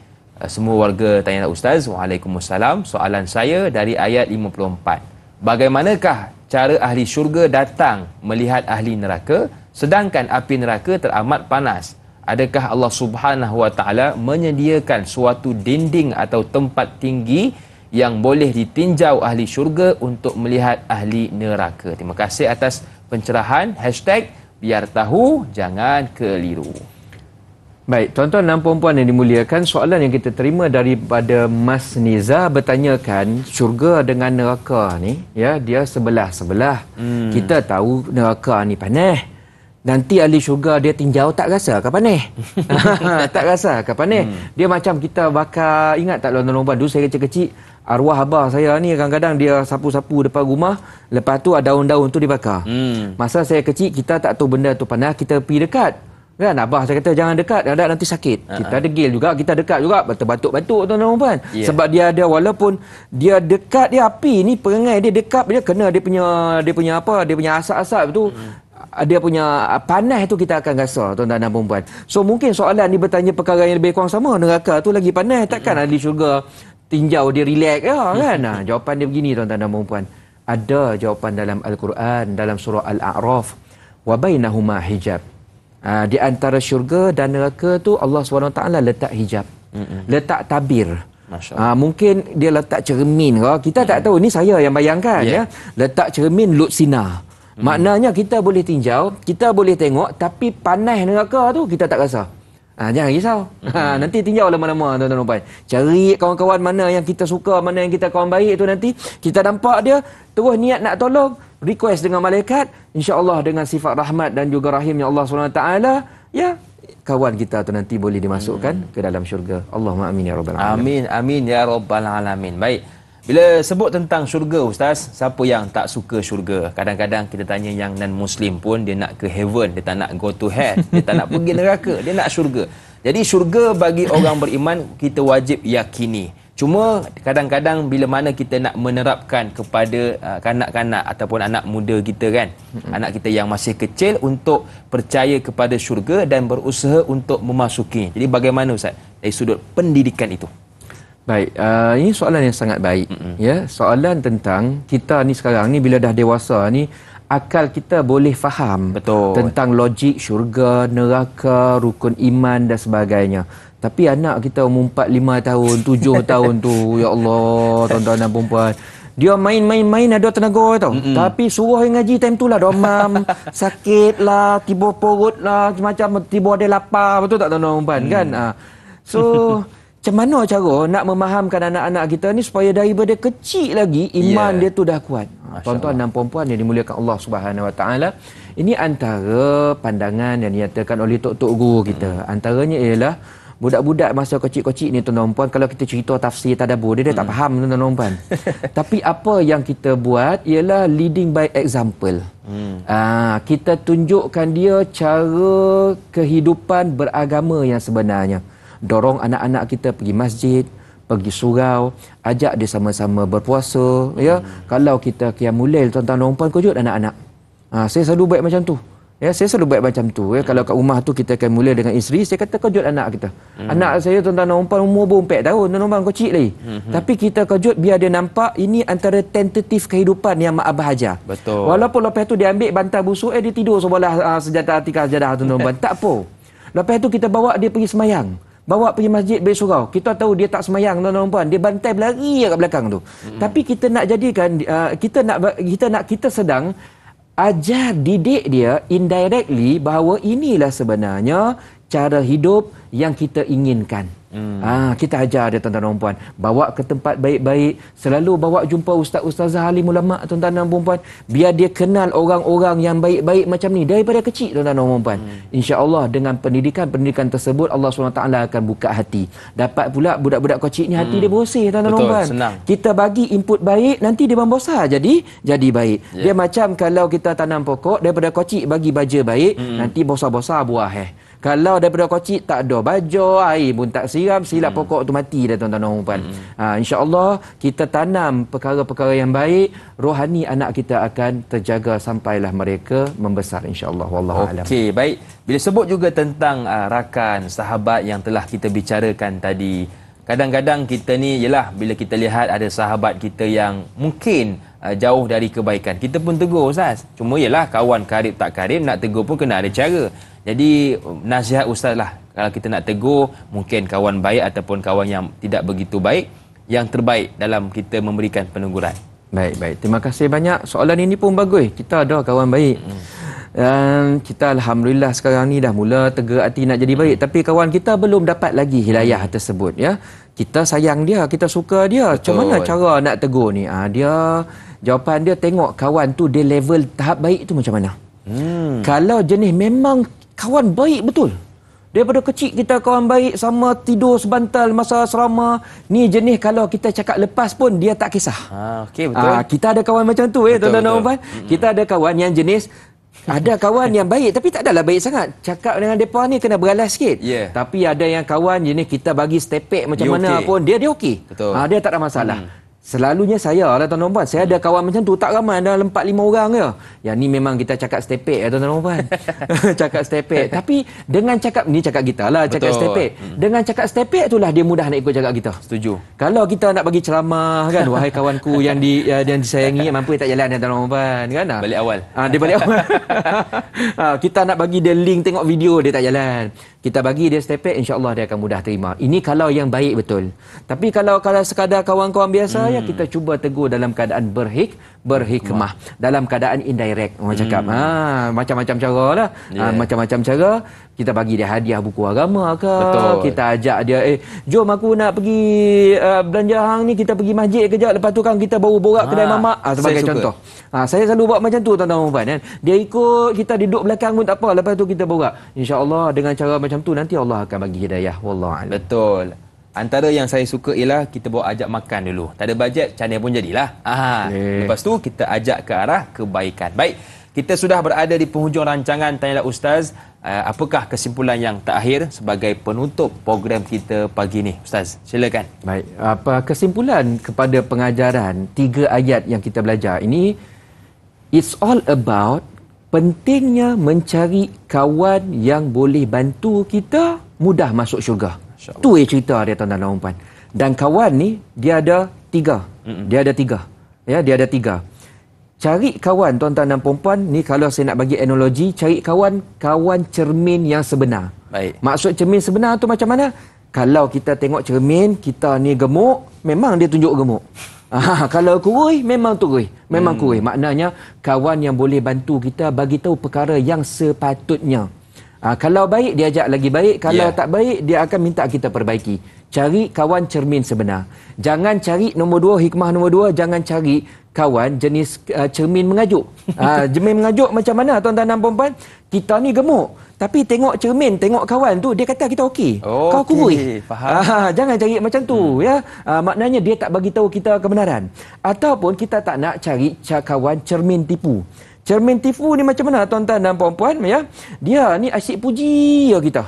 Semua warga tanya Ustaz. Waalaikumsalam. Soalan saya dari ayat 54. Bagaimanakah cara ahli syurga datang melihat ahli neraka, sedangkan api neraka teramat panas? Adakah Allah Subhanahu wa taala menyediakan suatu dinding atau tempat tinggi yang boleh ditinjau ahli syurga untuk melihat ahli neraka? Terima kasih atas pencerahan. #biar tahu jangan keliru. Baik, tuan-tuan dan puan-puan yang dimuliakan, soalan yang kita terima daripada Mas Niza bertanyakan syurga dengan neraka ni, ya, dia sebelah-sebelah. Kita tahu neraka ni panas. Nanti ahli syurga dia tinjau tak rasa ke panas? Tak rasa ke panas? Dia macam kita bakar, ingat tak tuan-tuan dan puan, dulu saya kecil-kecil, arwah abah saya ni kadang-kadang dia sapu-sapu depan rumah, lepas tu ada daun-daun tu dibakar. Masa saya kecil, kita tak tahu benda tu panas, kita pergi dekat. Kan abah saya kata jangan dekat, ada nanti sakit. Kita degil juga, kita dekat juga, batuk-batuk tuan-tuan dan puan. Sebab dia ada, walaupun dia dekat, dia api ni perangai dia dekat, dia kena dia punya apa, dia punya asap-asap tu, dia punya panas tu kita akan rasa tuan-tuan dan puan. So mungkin soalan ni bertanya perkara yang lebih kurang sama, neraka tu lagi panas, takkan ahli syurga tinjau dia relax ya kan? Jawapan dia begini tuan-tuan dan puan. Ada jawapan dalam Al-Quran, dalam surah Al-A'raf, wa bainahuma hijab. Di antara syurga dan neraka tu Allah SWT letak hijab, letak tabir. Mungkin dia letak cermin ke, kita tak tahu, ni saya yang bayangkan, ya. Letak cermin lut sinar. Maknanya kita boleh tinjau, kita boleh tengok, tapi panas neraka tu kita tak rasa. Jangan risau. Nanti tinjau lama-lama tuan-tuan dan puan. Cari kawan-kawan mana yang kita suka, mana yang kita kawan baik tu, nanti kita nampak dia terus niat nak tolong, request dengan malaikat, insya-Allah dengan sifat rahmat dan juga rahimnya Allah SWT, ya, kawan kita tu nanti boleh dimasukkan ke dalam syurga. Allahumma amin ya rabbal alamin. Amin amin ya rabbal alamin. Baik. Bila sebut tentang syurga Ustaz, siapa yang tak suka syurga? Kadang-kadang kita tanya yang non-Muslim pun, dia nak ke heaven, dia tak nak go to hell, dia tak nak pergi neraka, dia nak syurga. Jadi syurga bagi orang beriman, kita wajib yakini. Cuma kadang-kadang bila mana kita nak menerapkan kepada kanak-kanak ataupun anak muda kita kan, anak kita yang masih kecil untuk percaya kepada syurga dan berusaha untuk memasuki. Jadi bagaimana Ustaz dari sudut pendidikan itu? Baik, ini soalan yang sangat baik. Ya, soalan tentang kita ni sekarang ni bila dah dewasa ni, akal kita boleh faham tentang logik syurga, neraka, rukun iman dan sebagainya. Tapi anak kita umur 4, 5 tahun, 7 tahun tu, ya Allah, tuan-tuan dan puan-puan, dia main ada tenaga tau. Tapi suruh ngaji time tu lah demam, sakit lah, tiba perut lah, macam tiba ada lapar, betul tak tuan-tuan dan puan kan? So macam mana cara nak memahamkan anak-anak kita ni supaya daripada kecil lagi iman dia tu dah kuat. Tuan-tuan dan puan-puan yang dimuliakan Allah Subhanahu Wa Taala, ini antara pandangan yang dinyatakan oleh tok-tok guru kita. Antaranya ialah budak-budak masa kecil-kecil ni tuan-tuan dan puan, kalau kita cerita tafsir tadabbur, dia tak faham tuan-tuan dan puan. Tapi apa yang kita buat ialah leading by example. Kita tunjukkan dia cara kehidupan beragama yang sebenarnya. Dorong anak-anak kita pergi masjid, pergi surau, ajak dia sama-sama berpuasa, ya. Kalau kita qiyamul lail tuan-tuan dan puan, kejut anak-anak. Saya selalu buat macam tu. Ya, saya selalu buat macam tu. Ya. Kalau kat rumah tu kita akan mula dengan isteri, saya kata kejut anak kita. Anak saya tuan-tuan dan puan umur 4 tahun, tuan-tuan puan kecil lagi. Tapi kita kejut biar dia nampak ini antara tentatif kehidupan yang mak abah ajar. Betul. Walaupun lepas tu dia ambil bantal busuk, dia tidur sebelah sejadah tikar sejadah tuan-tuan puan. Tak apa. Lepas tu kita bawa dia pergi semayang. Bawa pergi masjid bersurau. Kita tahu dia tak semayang tuan-tuan puan. Dia bantai berlari kat belakang tu. Tapi kita nak jadikan kita sedang ajar didik dia indirectly bahawa inilah sebenarnya cara hidup yang kita inginkan. Kita ajar dia tuan-tuan dan puan, bawa ke tempat baik-baik, selalu bawa jumpa ustaz-ustazah alim ulama tuan-tuan dan puan, biar dia kenal orang-orang yang baik-baik macam ni daripada kecil tuan-tuan dan puan. Insya-Allah dengan pendidikan tersebut Allah SWT akan buka hati. Dapat pula budak-budak kecil ni hati dia bersih tuan-tuan dan puan. Kita bagi input baik, nanti dia membesar jadi baik. Dia macam kalau kita tanam pokok daripada kecil bagi baja baik, nanti besar-besar buah Kalau daripada kecil tak ada baju, air pun tak siram, silap pokok tu mati dah tuan-tuan dan puan. InsyaAllah kita tanam perkara-perkara yang baik, rohani anak kita akan terjaga sampailah mereka membesar insyaAllah. Wallahualam. Okey, baik. Bila sebut juga tentang rakan, sahabat yang telah kita bicarakan tadi, kadang-kadang kita ni, yelah, bila kita lihat ada sahabat kita yang mungkin jauh dari kebaikan, kita pun tegur Ustaz. Cuma yelah, kawan karib tak karib, nak tegur pun kena ada cara. Jadi nasihat Ustaz lah, kalau kita nak tegur, mungkin kawan baik ataupun kawan yang tidak begitu baik, yang terbaik dalam kita memberikan peneguran. Baik. Terima kasih banyak. Soalan ini pun bagus. Kita ada kawan baik. Kita Alhamdulillah sekarang ni dah mula tegak hati nak jadi baik. Tapi kawan kita belum dapat lagi hidayah tersebut. Ya, kita sayang dia, kita suka dia. Macam mana cara nak tegur ni? Jawapan dia tengok kawan tu dia level tahap baik tu macam mana. Kalau jenis memang kawan baik betul, daripada kecil kita kawan baik, sama tidur sebantal masa asrama, ni jenis kalau kita cakap lepas pun dia tak kisah. Okey, betul. Kita ada kawan macam tu tuan-tuan dan puan. Kita ada kawan yang jenis ada kawan yang baik tapi tak adalah baik sangat. Cakap dengan depa ni kena beralas sikit. Tapi ada yang kawan jenis kita bagi stepek macam dia mana pun dia okey. Dia tak ada masalah. Selalunya saya lah tuan-tuan puan, saya ada kawan macam tu, tak ramai, dalam 4-5 orang je. Yang ni memang kita cakap stepek tuan-tuan puan. Cakap stepek. Tapi dengan cakap ni, cakap kita lah cakap stepek. Dengan cakap stepek itulah dia mudah nak ikut cakap kita. Setuju. Kalau kita nak bagi ceramah kan, wahai kawanku yang disayangi, mampu tak jalan tuan-tuan puan kan. Balik awal. Dia balik awal. Kita nak bagi dia link tengok video, dia tak jalan. Kita bagi dia stepek, insya-Allah dia akan mudah terima. Ini kalau yang baik betul. Tapi kalau sekadar kawan-kawan biasa, ya kita cuba tegur dalam keadaan berhikmah, dalam keadaan indirect. Orang cakap macam-macam cara lah. Macam-macam cara. Kita bagi dia hadiah buku agama ke, kita ajak dia, jom aku nak pergi belanja hang ni, kita pergi masjid kejap, lepas tu kan kita baru borak kedai mamak, sebagai contoh. Saya selalu buat macam tu tuan-tuan puan kan. Dia ikut, kita duduk belakang pun tak apa, lepas tu kita borak. Insya-Allah dengan cara macam tu nanti Allah akan bagi hidayah. Wallahualam. Betul. Antara yang saya suka ialah kita bawa ajak makan dulu. Tak ada bajet, canai pun jadilah. Lepas tu kita ajak ke arah kebaikan. Baik, kita sudah berada di penghujung rancangan Tanyalah Ustaz. Apakah kesimpulan yang terakhir sebagai penutup program kita pagi ni, Ustaz? Silakan. Baik, apa kesimpulan kepada pengajaran 3 ayat yang kita belajar ini? It's all about pentingnya mencari kawan yang boleh bantu kita mudah masuk syurga. Tu cerita dia tuan-tuan dan puan. Dan kawan ni dia ada 3. Dia ada 3. Ya, dia ada 3. Cari kawan tuan-tuan dan puan ni, kalau saya nak bagi analogi, cari kawan cermin yang sebenar. Baik. Maksud cermin sebenar tu macam mana? Kalau kita tengok cermin, kita ni gemuk, memang dia tunjuk gemuk. Kalau kurus, memang kurus. Memang kurus. Maknanya kawan yang boleh bantu kita bagi tahu perkara yang sepatutnya. Kalau baik, dia ajak lagi baik. Kalau tak baik, dia akan minta kita perbaiki. Cari kawan cermin sebenar. Jangan cari nombor 2, hikmah nombor 2, jangan cari kawan jenis cermin mengajuk. Cermin mengajuk macam mana tuan-tuan dan puan-puan? Kita ni gemuk, tapi tengok cermin, tengok kawan tu, dia kata kita okey. Kau kurus. Jangan cari macam tu ya. Maknanya dia tak bagi tahu kita kebenaran. Ataupun kita tak nak cari kawan cermin tipu. Cermin tipu ni macam mana tuan-tuan dan puan-puan ya? Dia ni asyik puji ya kita.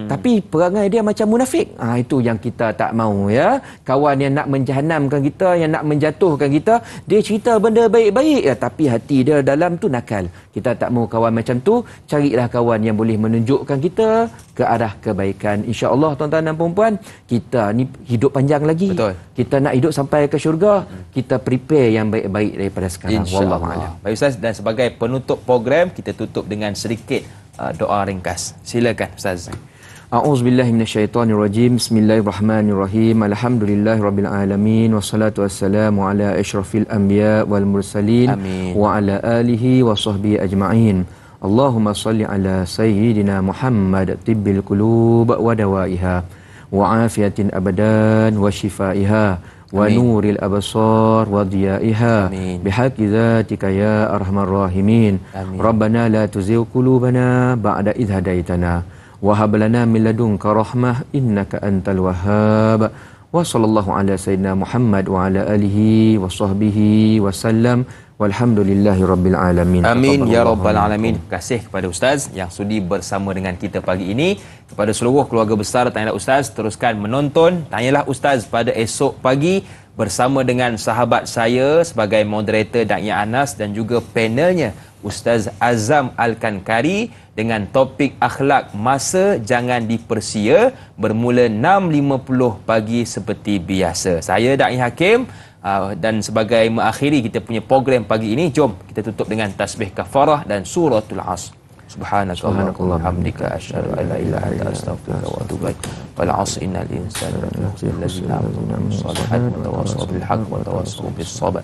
Tapi perangai dia macam munafik. Itu yang kita tak mahu ya. Kawan yang nak menjahanamkan kita, yang nak menjatuhkan kita, dia cerita benda baik-baik ya, tapi hati dia dalam tu nakal. Kita tak mahu kawan macam tu. Carilah kawan yang boleh menunjukkan kita ke arah kebaikan. Insya-Allah tuan-tuan dan puan-puan, kita ni hidup panjang lagi. Betul. Kita nak hidup sampai ke syurga, kita prepare yang baik-baik daripada sekarang. Wallahu a'lam. Baik Ustaz, dan sebagai penutup program kita tutup dengan sedikit doa ringkas. Silakan Ustaz. A'udzubillahi minasyaitonirrajim. Bismillahirrahmanirrahim. Alhamdulillahirabbil alamin wassalatu wassalamu ala asyrafil anbiya wal mursalin. Amin. Wa ala alihi wa sahbihi ajma'in. Allahumma salli ala sayyidina Muhammad tibbil qulub wa dawaiha wa afiyatin abadan wa shifaiha wa nuril absar wa diyaiha bihaqqi dzatika ya arhamar rahimin. Rabbana la tuzigh qulubana ba'da idh hadaitana wa hab lana min ladunka rahmah innaka antal wahhab. Wa sallallahu ala sayyidina Muhammad wa ala alihi wa sahbihi wasallam. Walhamdulillahi rabbil alamin. Amin ya rabbal alamin. Terima kasih kepada Ustaz yang sudi bersama dengan kita pagi ini. Kepada seluruh keluarga besar Tanyalah Ustaz, teruskan menonton Tanyalah Ustaz pada esok pagi bersama dengan sahabat saya sebagai moderator Da'i Anas dan juga panelnya Ustaz Azam Al-Kankari dengan topik akhlak masa jangan dipersia, bermula 6.50 pagi seperti biasa. Saya Da'i Hakim. Dan sebagai mengakhiri kita punya program pagi ini, jom kita tutup dengan tasbih kafarah dan suratul Asr. Subhanakallahumma wa bihamdika asyhadu an la ilaha illa anta astaghfiruka wa atubu ilaik. Wal 'asri innal insana lafi khusr.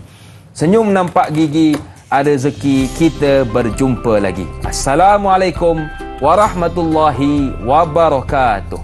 Senyum nampak gigi, ada rezeki, kita berjumpa lagi. Assalamualaikum warahmatullahi wabarakatuh.